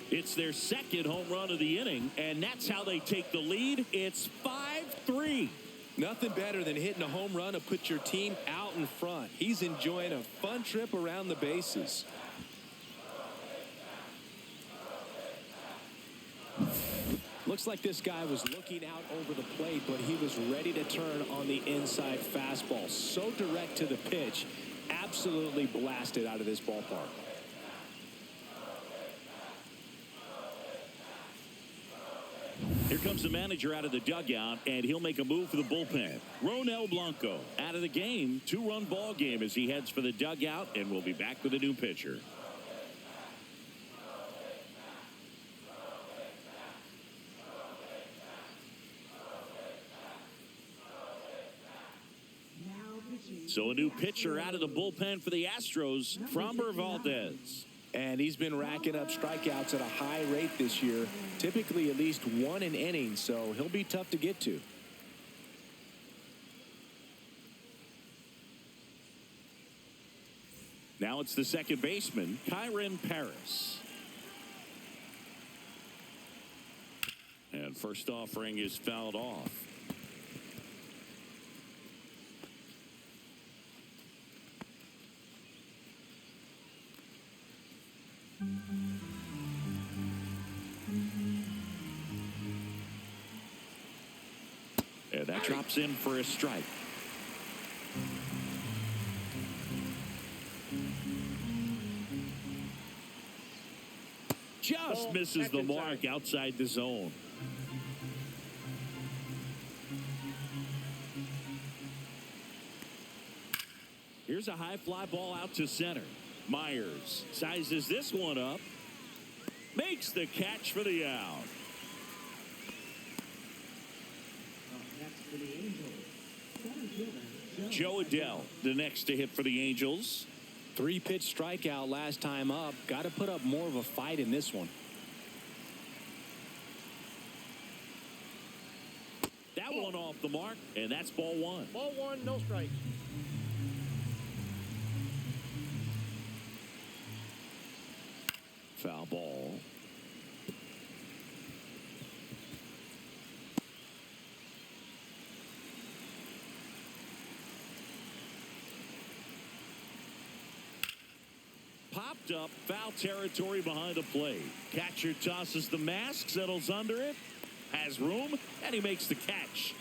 It's their second home run of the inning, and that's how they take the lead. It's 5-3. Nothing better than hitting a home run to put your team out in front. He's enjoying a fun trip around the bases. Looks like this guy was looking out over the plate, but he was ready to turn on the inside fastball. So direct to the pitch, absolutely blasted out of this ballpark. Here comes the manager out of the dugout, and he'll make a move for the bullpen. Ronel Blanco out of the game. 2-run ball game as he heads for the dugout, and we'll be back with a new pitcher. So a new pitcher out of the bullpen for the Astros, Framber Valdez. And he's been racking up strikeouts at a high rate this year, typically at least one an inning, so he'll be tough to get to. Now it's the second baseman, Kyron Paris. And first offering is fouled off. And that drops in for a strike. Just misses the mark outside the zone. Here's a high fly ball out to center. Myers sizes this one up. Makes the catch for the out. Next for the Angels, center fielder Joe Adell, the next to hit for the Angels. 3-pitch strikeout last time up. Got to put up more of a fight in this one. That one off the mark, and that's ball one. Ball one, no strikes. Foul ball. Popped up, foul territory behind the plate. Catcher tosses the mask, settles under it, has room, and he makes the catch.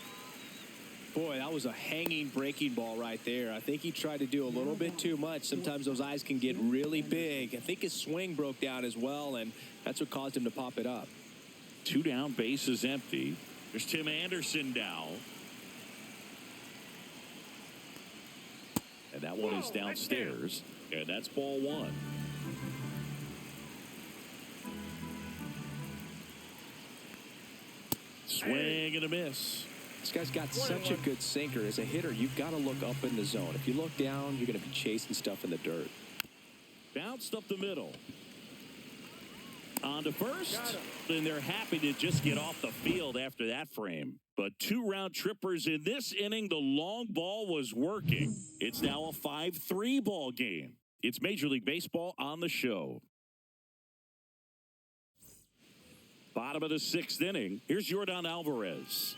Boy, that was a hanging breaking ball right there. I think he tried to do a little bit too much. Sometimes those eyes can get really big. I think his swing broke down as well, and that's what caused him to pop it up. 2 down, bases empty. There's Tim Anderson now. And that one is downstairs. And that's ball one. Swing and a miss. This guy's got such a good sinker. As a hitter, you've got to look up in the zone. If you look down, you're going to be chasing stuff in the dirt. Bounced up the middle. On to first. And they're happy to just get off the field after that frame. But 2 round trippers in this inning. The long ball was working. It's now a 5-3 ball game. It's Major League Baseball on the show. Bottom of the 6th inning. Here's Yordan Alvarez.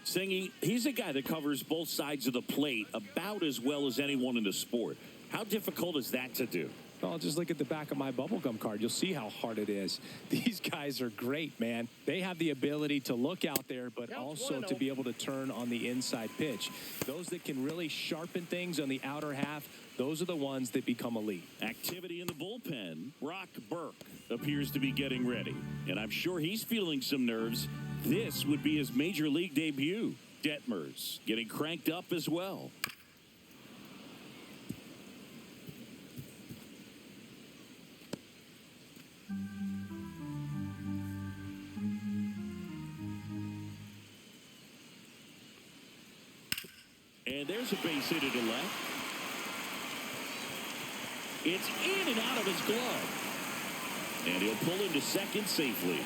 Singy, he's a guy that covers both sides of the plate about as well as anyone in the sport. How difficult is that to do? Well, just look at the back of my bubblegum card. You'll see how hard it is. These guys are great, man. They have the ability to look out there, but also to be able to turn on the inside pitch. Those that can really sharpen things on the outer half, those are the ones that become elite. Activity in the bullpen. Brock Burke appears to be getting ready, and I'm sure he's feeling some nerves. This would be his major league debut. Detmers getting cranked up as well. And there's a base hit to left. It's in and out of his glove. And he'll pull into second safely.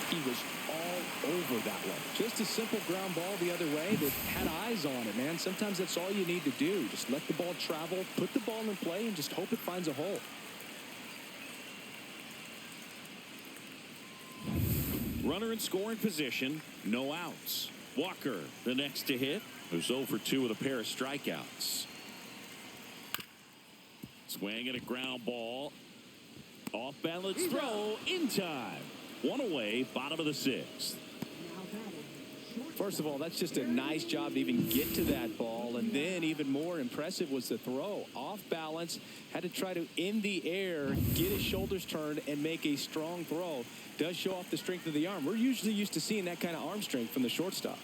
He was all over that one. Just a simple ground ball the other way that had eyes on it, man. Sometimes that's all you need to do. Just let the ball travel, put the ball in play, and just hope it finds a hole. Runner in scoring position, no outs. Walker, the next to hit, who's 0 for 2 with a pair of strikeouts. Swing and a ground ball. Off balance throw in time. One away, bottom of the 6th. First of all, that's just a nice job to even get to that ball. And then even more impressive was the throw. Off balance, had to try to, in the air, get his shoulders turned and make a strong throw. Does show off the strength of the arm. We're usually used to seeing that kind of arm strength from the shortstop.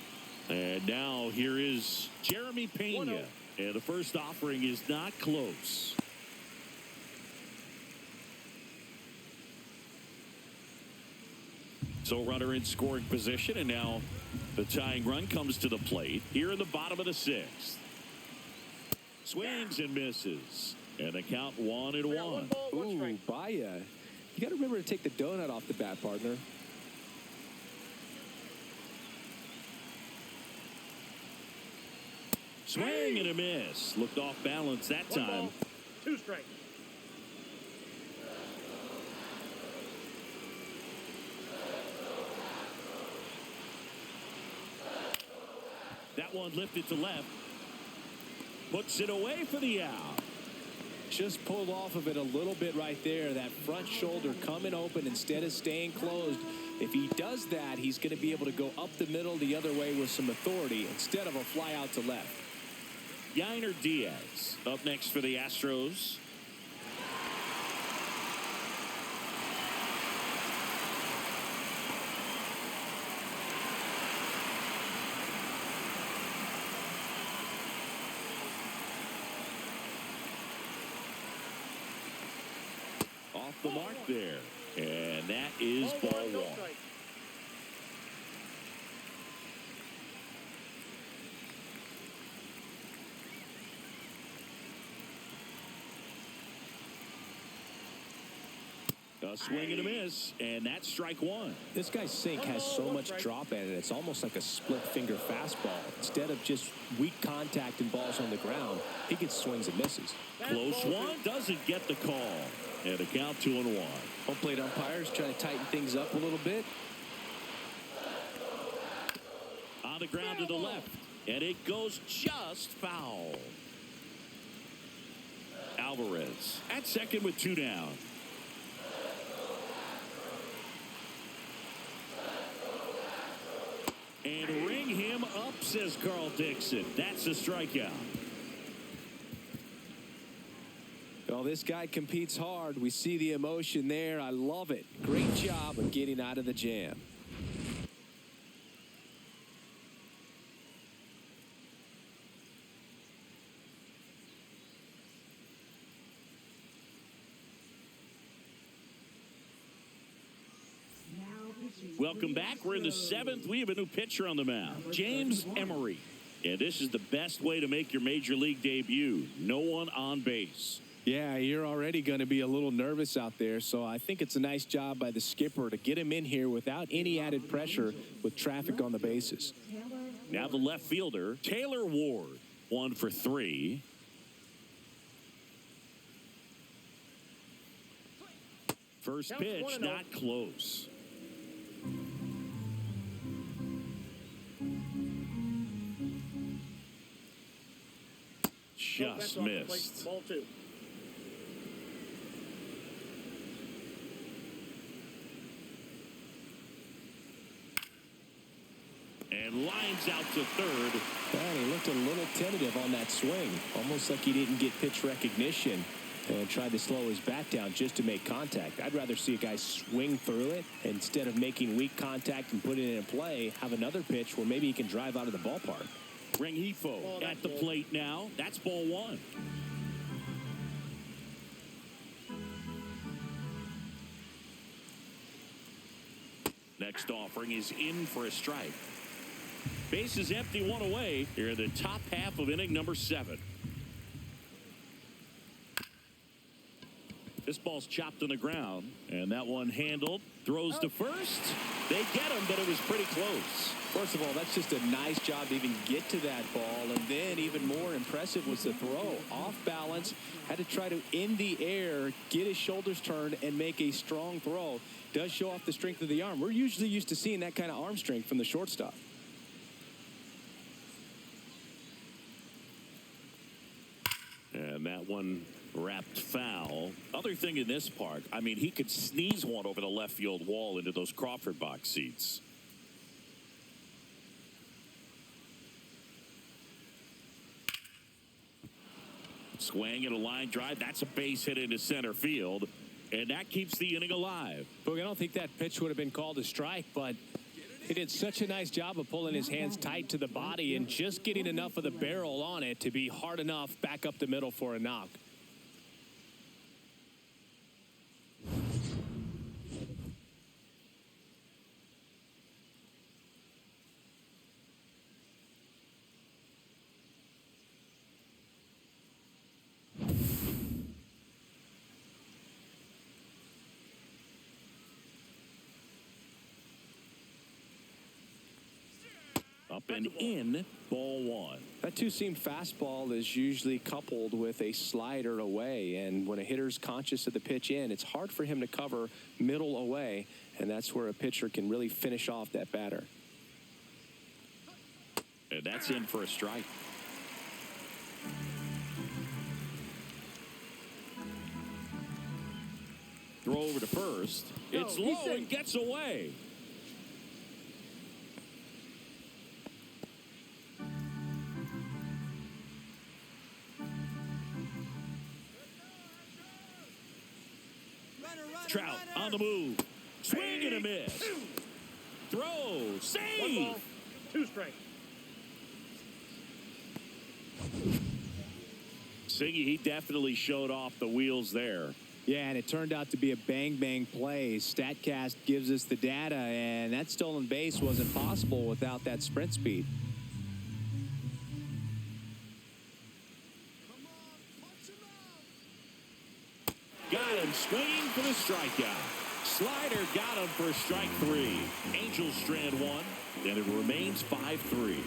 And now here is Jeremy Pena. And the first offering is not close. So runner in scoring position, and now the tying run comes to the plate here in the bottom of the 6th. Swings and misses. And the count 1-1. Ooh, Baya. You got to remember to take the donut off the bat, partner. Swing and a miss. Looked off balance that time. 1 ball, 2 strikes. That one lifted to left. Puts it away for the out. Just pulled off of it a little bit right there. That front shoulder coming open instead of staying closed. If he does that, he's going to be able to go up the middle the other way with some authority instead of a fly out to left. Yainer Diaz up next for the Astros. Off the mark there. And that is ball 1. A swing and a miss, and that's strike 1. This guy's sink has so much drop at it. It's almost like a split finger fastball. Instead of just weak contact and balls on the ground, he gets swings and misses. Close one, doesn't get the call. And a count 2-1. Home plate umpires trying to tighten things up a little bit. On the ground to the left, and it goes just foul. Alvarez at second with 2 down. And ring him up, says Carl Dixon. That's a strikeout. Well, this guy competes hard. We see the emotion there. I love it. Great job of getting out of the jam. Welcome back. We're in the 7th. We have a new pitcher on the mound, James Emery. And this is the best way to make your major league debut. No one on base. Yeah, you're already going to be a little nervous out there, so I think it's a nice job by the skipper to get him in here without any added pressure with traffic on the bases. Now the left fielder, Taylor Ward, 1 for 3. First pitch, not close. Just missed. Ball 2. And lines out to third. And he looked a little tentative on that swing, almost like he didn't get pitch recognition and tried to slow his bat down just to make contact. I'd rather see a guy swing through it instead of making weak contact and putting it in play, have another pitch where maybe he can drive out of the ballpark. Rengifo at the plate now. That's ball 1. Next offering is in for a strike. Base is empty, one away here in the top half of inning number 7. This ball's chopped on the ground, and that one handled. Throws to first. They get him, but it was pretty close. First of all, that's just a nice job to even get to that ball. And then even more impressive was the throw. Off balance, had to try to, in the air, get his shoulders turned and make a strong throw. Does show off the strength of the arm. We're usually used to seeing that kind of arm strength from the shortstop. And that one wrapped foul. Other thing in this park, I mean, he could sneeze one over the left field wall into those Crawford box seats. Swing and a line drive. That's a base hit into center field. And that keeps the inning alive. Boog, I don't think that pitch would have been called a strike, but he did such a nice job of pulling his hands tight to the body and just getting enough of the barrel on it to be hard enough back up the middle for a knock. Up and in, ball 1. That two-seam fastball is usually coupled with a slider away, and when a hitter's conscious of the pitch in, it's hard for him to cover middle away, and that's where a pitcher can really finish off that batter. And that's in for a strike. Throw over to first. It's low and gets away. Trout on the move. Swing and a miss. Throw. Save. 1 ball, 2 strikes. Siggy, he definitely showed off the wheels there. Yeah, and it turned out to be a bang-bang play. StatCast gives us the data, and that stolen base wasn't possible without that sprint speed. Got him swinging for the strikeout. Slider got him for strike 3. Angels strand 1, and it remains 5-3.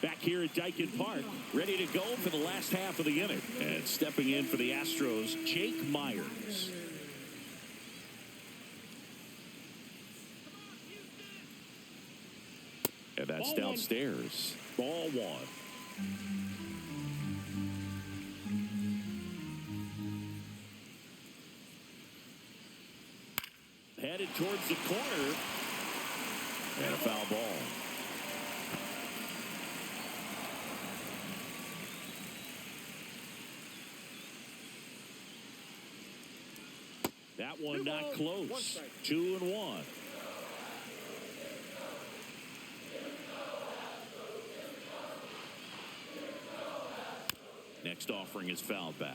Back here at Daikin Park, ready to go for the last half of the inning. And stepping in for the Astros, Jake Myers. And that's downstairs. Ball 1. Headed towards the corner. And a foul ball. That one not close. 2-1. Next offering is fouled back.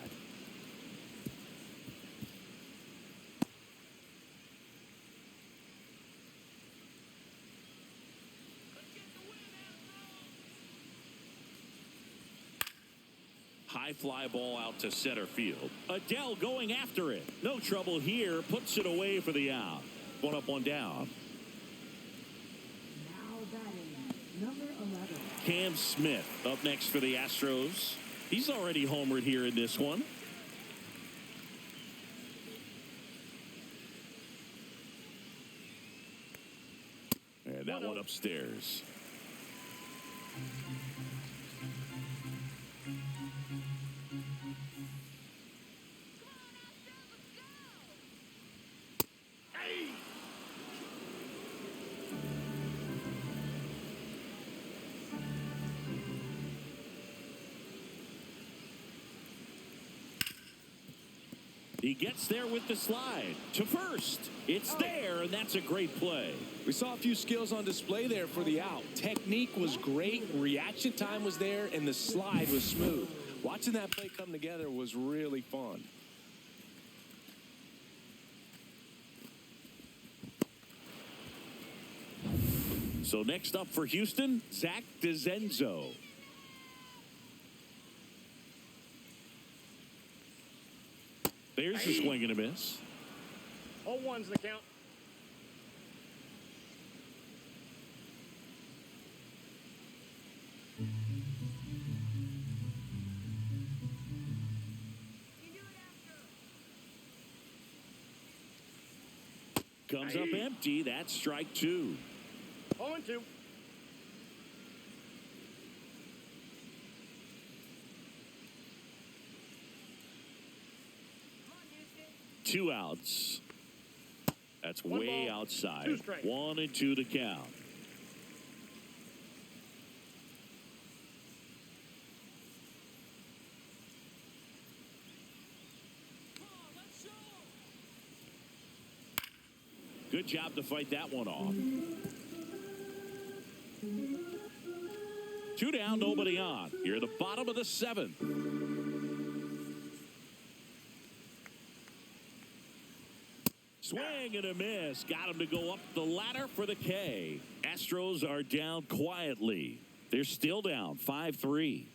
High fly ball out to center field. Adele going after it. No trouble here. Puts it away for the out. 1 up, 1 down. Now batting, number 11. Cam Smith up next for the Astros. He's already homered here in this one. And that one upstairs. He gets there with the slide to first. It's there, and that's a great play. We saw a few skills on display there for the out. Technique was great, reaction time was there, and the slide was smooth. Watching that play come together was really fun. So next up for Houston, Zach DeZenzo. There's a swing and a miss. 0-1's the count. Comes up empty. That's strike 2. 0-2. 2 outs. That's One way ball, outside. 2 strikes. 1-2 to count. Good job to fight that one off. 2 down, nobody on. Here at the bottom of the 7th. Swing and a miss. Got him to go up the ladder for the K. Astros are down quietly. They're still down 5-3.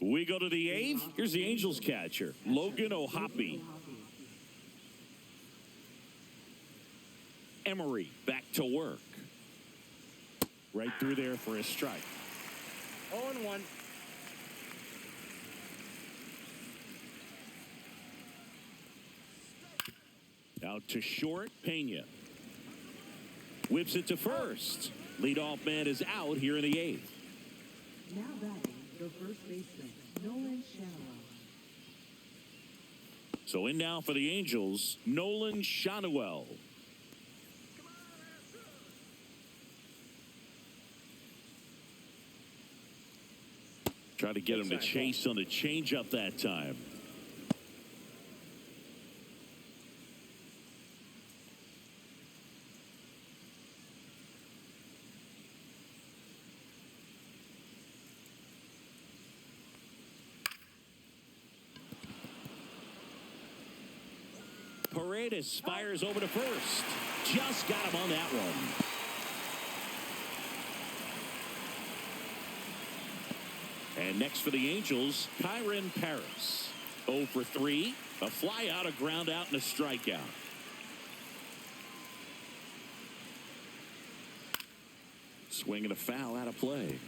We go to the 8th. Here's the Angels catcher, Logan O'Hoppe. Emery back to work. Right through there for a strike. 0-1. Out to short, Pena. Whips it to first. Leadoff man is out here in the 8th. Now batting, the first baseman, Nolan Shanaway. So in now for the Angels, Nolan Shanaway. Try to get him to chase on the changeup that time. Paredes fires over to first. Just got him on that one. And next for the Angels, Kyron Paris. 0 for 3. A fly out, a ground out, and a strikeout. Swing and a foul out of play.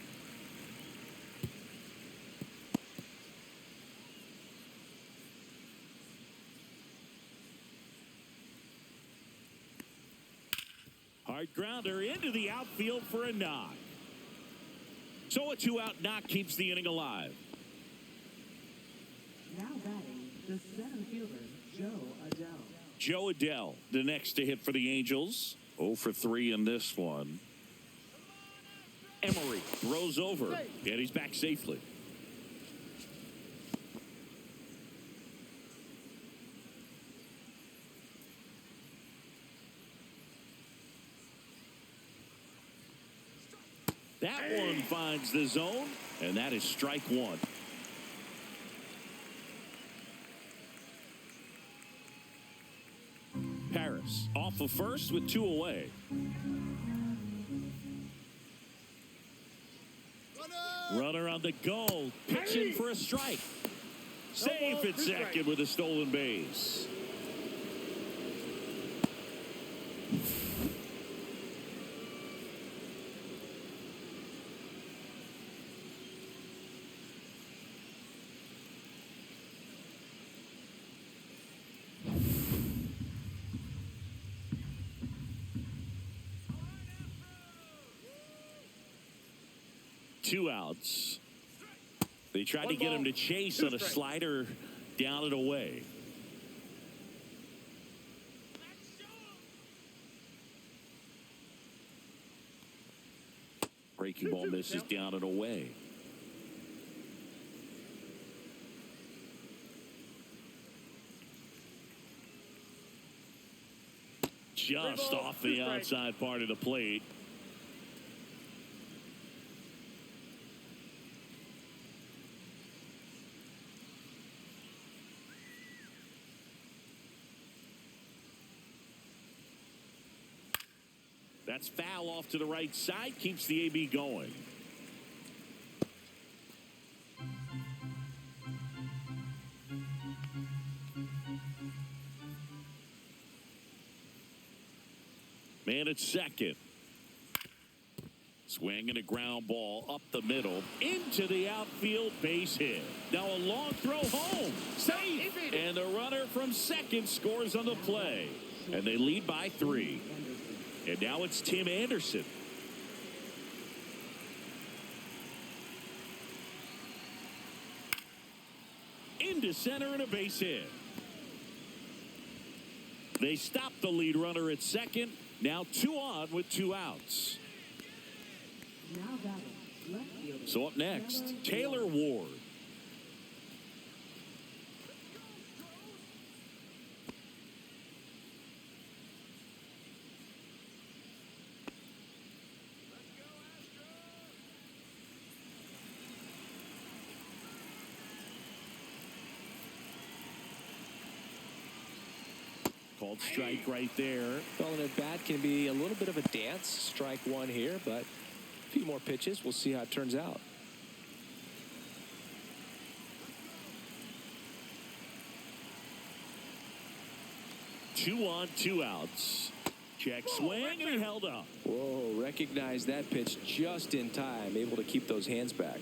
Hard grounder into the outfield for a knock. So a 2-out knock keeps the inning alive. Now batting, the center fielder, Joe Adele. Joe Adele, the next to hit for the Angels. 0 for 3 in this one. Emery throws over, and he's back safely. That one finds the zone, and that is strike 1. Paris off of first with 2 away. Runner on the goal, pitching for a strike. Safe at second with a stolen base. Two outs. They tried to get him to chase on a slider down and away. Breaking ball misses down and away. Just off the outside part of the plate. That's foul off to the right side. Keeps the AB going. Man at second. Swinging a ground ball up the middle into the outfield, base hit. Now a long throw home. Safe. And the runner from second scores on the play. And they lead by 3. And now it's Tim Anderson. Into center and a base hit. They stop the lead runner at second. Now 2 on with 2 outs. Now batting, left fielder. So up next, Taylor Ward. Called strike right there. Well, an at-bat can be a little bit of a dance. Strike 1 here, but a few more pitches. We'll see how it turns out. Two on, 2 outs. Check swing, and he held up. Whoa, recognized that pitch just in time. Able to keep those hands back.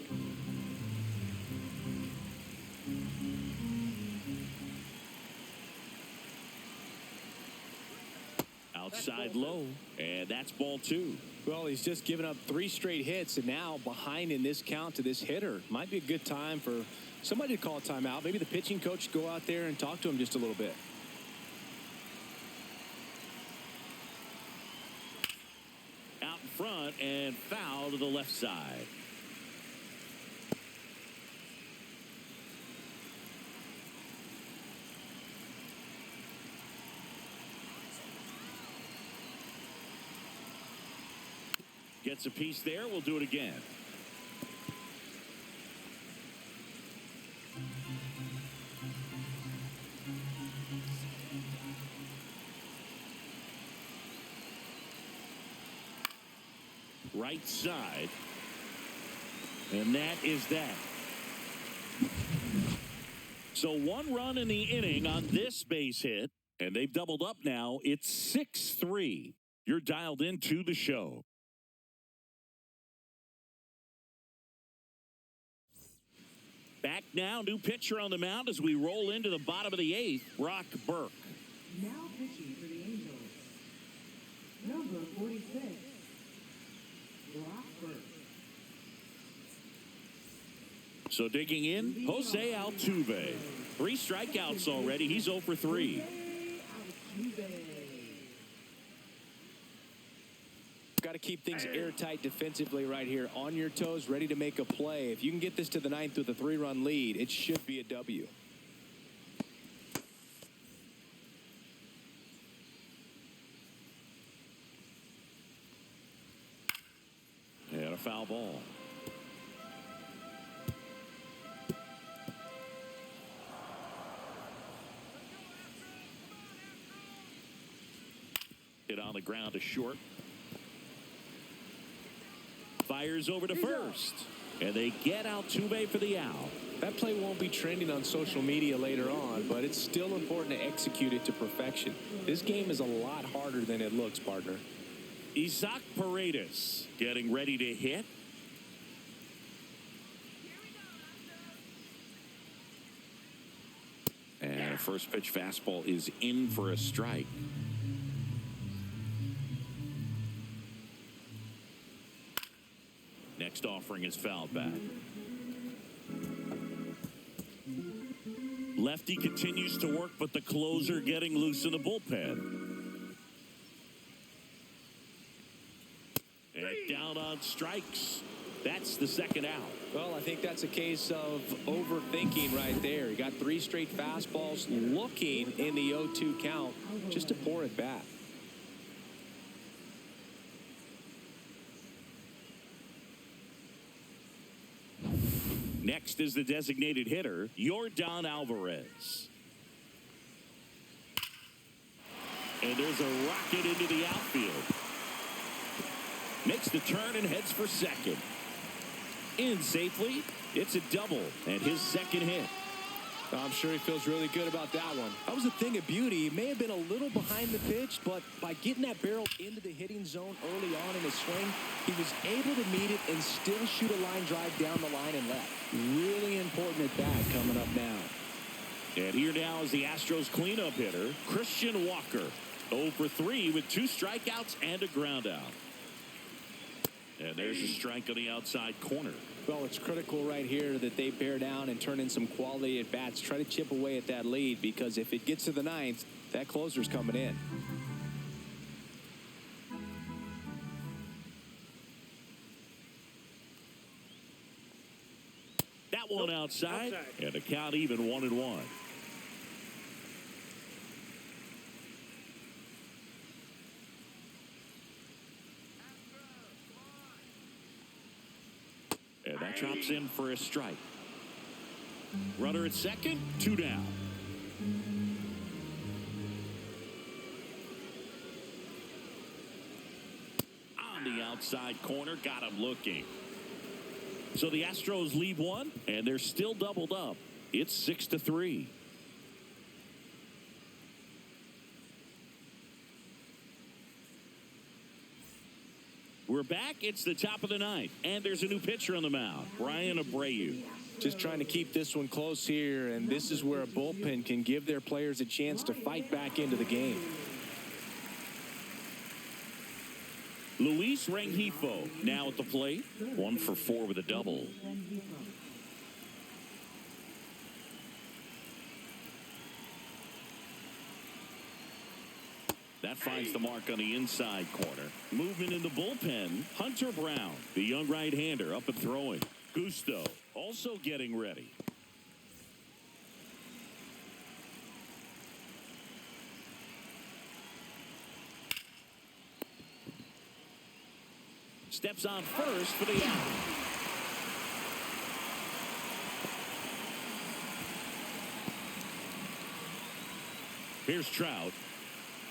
Outside low, and that's ball 2. Well, he's just given up 3 straight hits, and now behind in this count to this hitter. Might be a good time for somebody to call a timeout. Maybe the pitching coach go out there and talk to him just a little bit. Out in front and foul to the left side. Gets a piece there. We'll do it again. Right side. And that is that. So 1 run in the inning on this base hit. And they've doubled up now. It's 6-3. You're dialed into the show. Back now, new pitcher on the mound as we roll into the bottom of the 8th, Brock Burke. Now pitching for the Angels. Number 46, Brock Burke. So digging in, Jose Altuve. 3 strikeouts already. He's 0 for 3. Altuve. Got to keep things airtight defensively right here. On your toes, ready to make a play. If you can get this to the 9th with a 3-run lead, it should be a W. And a foul ball. Hit on the ground to short. Fires over to first. And they get Altuve for the out. That play won't be trending on social media later on, but it's still important to execute it to perfection. This game is a lot harder than it looks, partner. Isaac Paredes getting ready to hit. And a first pitch fastball is in for a strike. Next offering is fouled back. Lefty continues to work, but the closer getting loose in the bullpen. And down on strikes. That's the second out. Well, I think that's a case of overthinking right there. He got 3 straight fastballs looking in the 0-2 count just to pour it back. Next is the designated hitter, Yordan Alvarez. And there's a rocket into the outfield. Makes the turn and heads for second. In safely. It's a double and his second hit. I'm sure he feels really good about that one. That was a thing of beauty. He may have been a little behind the pitch, but by getting that barrel into the hitting zone early on in his swing, he was able to meet it and still shoot a line drive down the line and left. Really important at bat coming up now. And here now is the Astros cleanup hitter, Christian Walker. 0 for 3 with 2 strikeouts and a ground out. And there's a strike on the outside corner. Well, it's critical right here that they bear down and turn in some quality at bats. Try to chip away at that lead, because if it gets to the ninth, that closer's coming in. That one outside. And the count even 1-1. And that drops in for a strike. Runner at second, 2 down. On the outside corner, got him looking. So the Astros lead 1, and they're still doubled up. It's 6-3. We're back. It's the top of the ninth, and there's a new pitcher on the mound, Brian Abreu. Just trying to keep this one close here, and this is where a bullpen can give their players a chance to fight back into the game. Luis Rengifo now at the plate. 1 for 4 with a double. That finds the mark on the inside corner. Movement in the bullpen. Hunter Brown, the young right-hander, up and throwing. Gusto also getting ready. Steps on first for the out. Here's Trout.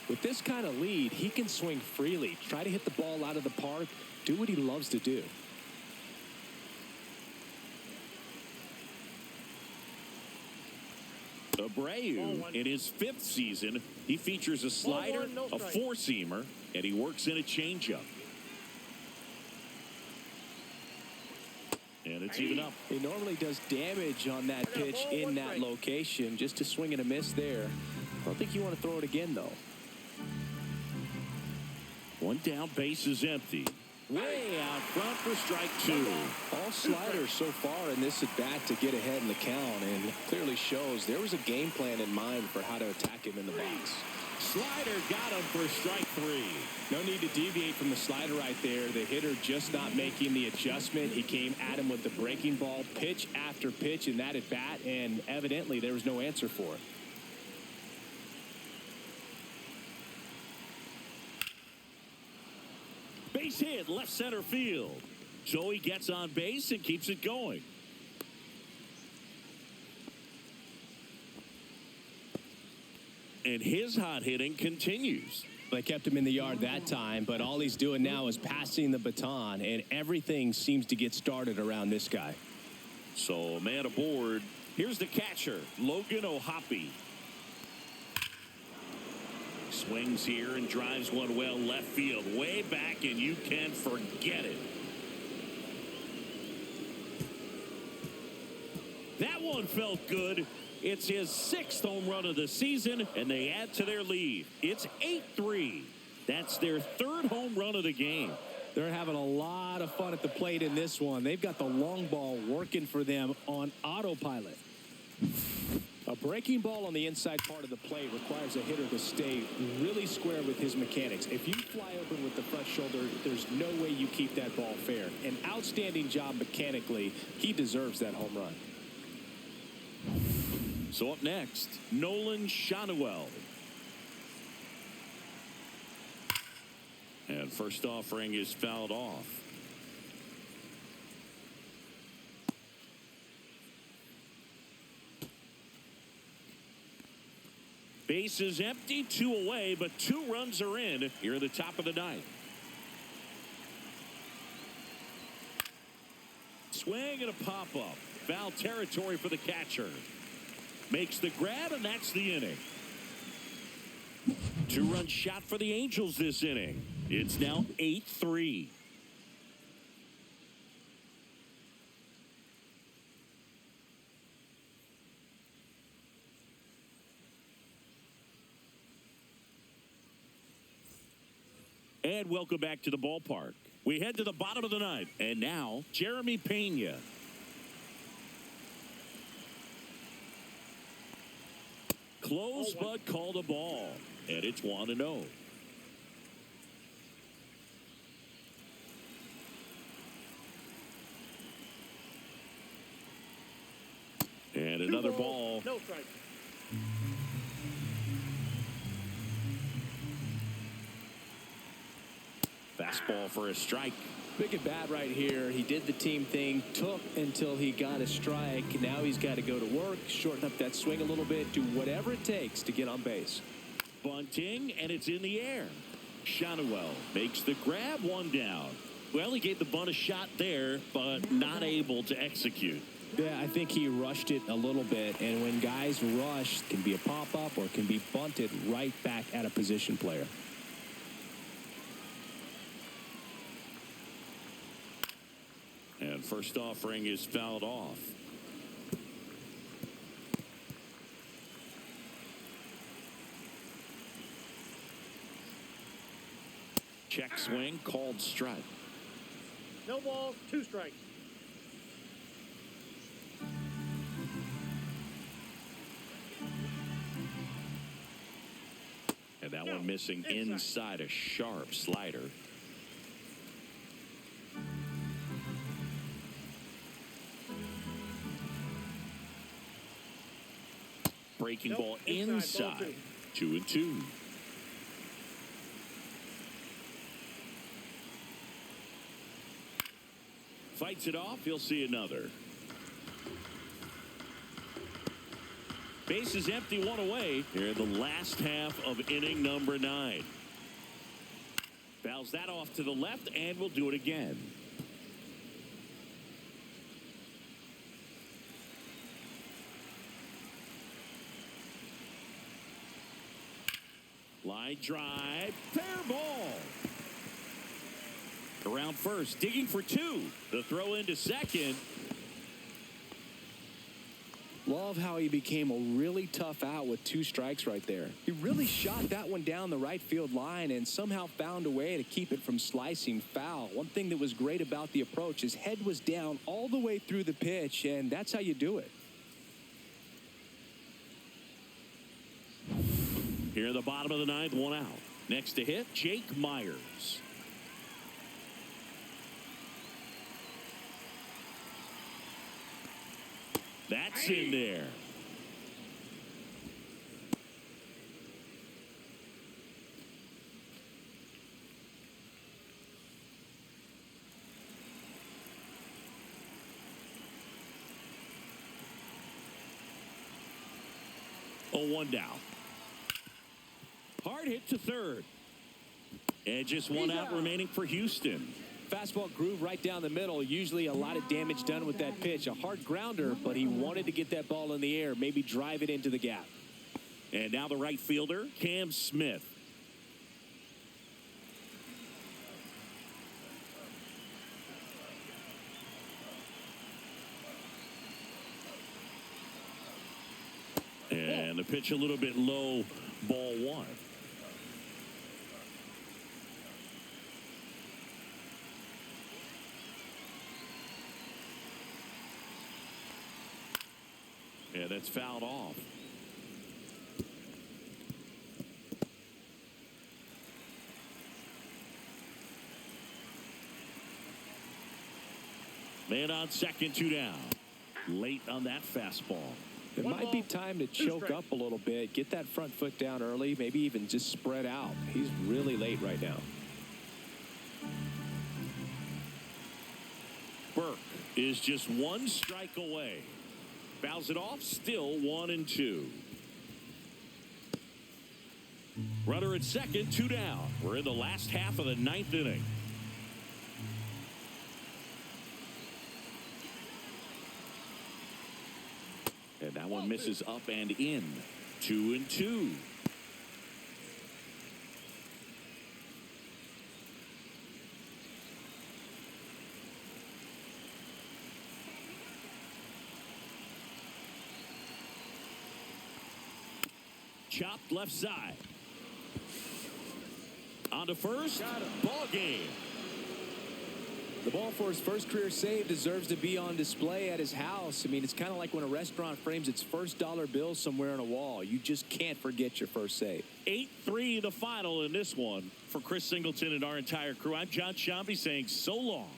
With this kind of lead, he can swing freely, try to hit the ball out of the park, do what he loves to do. Abreu, in his 5th season, he features a slider, a 4-seamer, and he works in a changeup. And it's even up. He normally does damage on that pitch in that location. Just a swing and a miss there. I don't think you want to throw it again, though. 1 down, base is empty. Way out front for strike 2. All sliders so far in this at bat to get ahead in the count, and clearly shows there was a game plan in mind for how to attack him in the box. Slider got him for strike 3. No need to deviate from the slider right there. The hitter just not making the adjustment. He came at him with the breaking ball, pitch after pitch in that at bat, and evidently there was no answer for it. Base hit, left center field. So he gets on base and keeps it going. And his hot hitting continues. They kept him in the yard that time, but all he's doing now is passing the baton, and everything seems to get started around this guy. So a man aboard. Here's the catcher, Logan O'Hoppe. Swings here and drives one well left field, way back, and you can forget it. That one felt good. It's his 6th home run of the season, and they add to their lead. It's 8-3. That's their 3rd home run of the game. They're having a lot of fun at the plate in this one. They've got the long ball working for them on autopilot. A breaking ball on the inside part of the plate requires a hitter to stay really square with his mechanics. If you fly open with the front shoulder, there's no way you keep that ball fair. An outstanding job mechanically. He deserves that home run. So up next, Nolan Shanuel. And first offering is fouled off. Base is empty, 2 away, but 2 runs are in here at the top of the ninth. swing and a pop-up. Foul territory for the catcher. Makes the grab, and that's the inning. 2-run shot for the Angels this inning. It's now 8-3. And welcome back to the ballpark. We head to the bottom of the ninth. And now, Jeremy Pena. Close, but called a ball. And it's 1-0. And another ball. No strike. Fastball for a strike. Big at bat right here. He did the team thing, took until he got a strike. Now he's got to go to work, shorten up that swing a little bit, do whatever it takes to get on base. Bunting, and it's in the air. Shanuel makes the grab, 1 down. Well, he gave the bunt a shot there, but not able to execute. Yeah, I think he rushed it a little bit, and when guys rush, it can be a pop-up or it can be bunted right back at a position player. And first offering is fouled off. Check swing, called strike. No balls, 2 strikes. And that one missing inside a sharp slider. Breaking ball inside. 2-2. Fights it off. He'll see another. Base is empty, 1 away here in the last half of inning number 9. Fouls that off to the left, and we'll do it again. Line drive, fair ball. Around first, digging for 2. The throw into second. Love how he became a really tough out with 2 strikes right there. He really shot that one down the right field line and somehow found a way to keep it from slicing foul. One thing that was great about the approach, his head was down all the way through the pitch, and that's how you do it. Here in the bottom of the 9th, 1 out. Next to hit, Jake Myers. That's in there. Oh, 1 down. Hard hit to third. And just 1 out remaining for Houston. Fastball groove right down the middle. Usually a lot of damage done with that pitch. A hard grounder, but he wanted to get that ball in the air, maybe drive it into the gap. And now the right fielder, Cam Smith. And the pitch a little bit low, ball 1. Yeah, that's fouled off. Man on second, 2 down. Late on that fastball. It might be time to choke up a little bit, get that front foot down early, maybe even just spread out. He's really late right now. Burke is just 1 strike away. Fouls it off, still 1-2. Runner at second, 2 down. We're in the last half of the 9th inning. That one misses up and in. 2-2. Chopped left side. On to first. Ball game. The ball for his first career save deserves to be on display at his house. I mean, it's kind of like when a restaurant frames its first dollar bill somewhere on a wall. You just can't forget your first save. 8-3 the final in this one. For Chris Singleton and our entire crew, I'm John Shambi saying so long.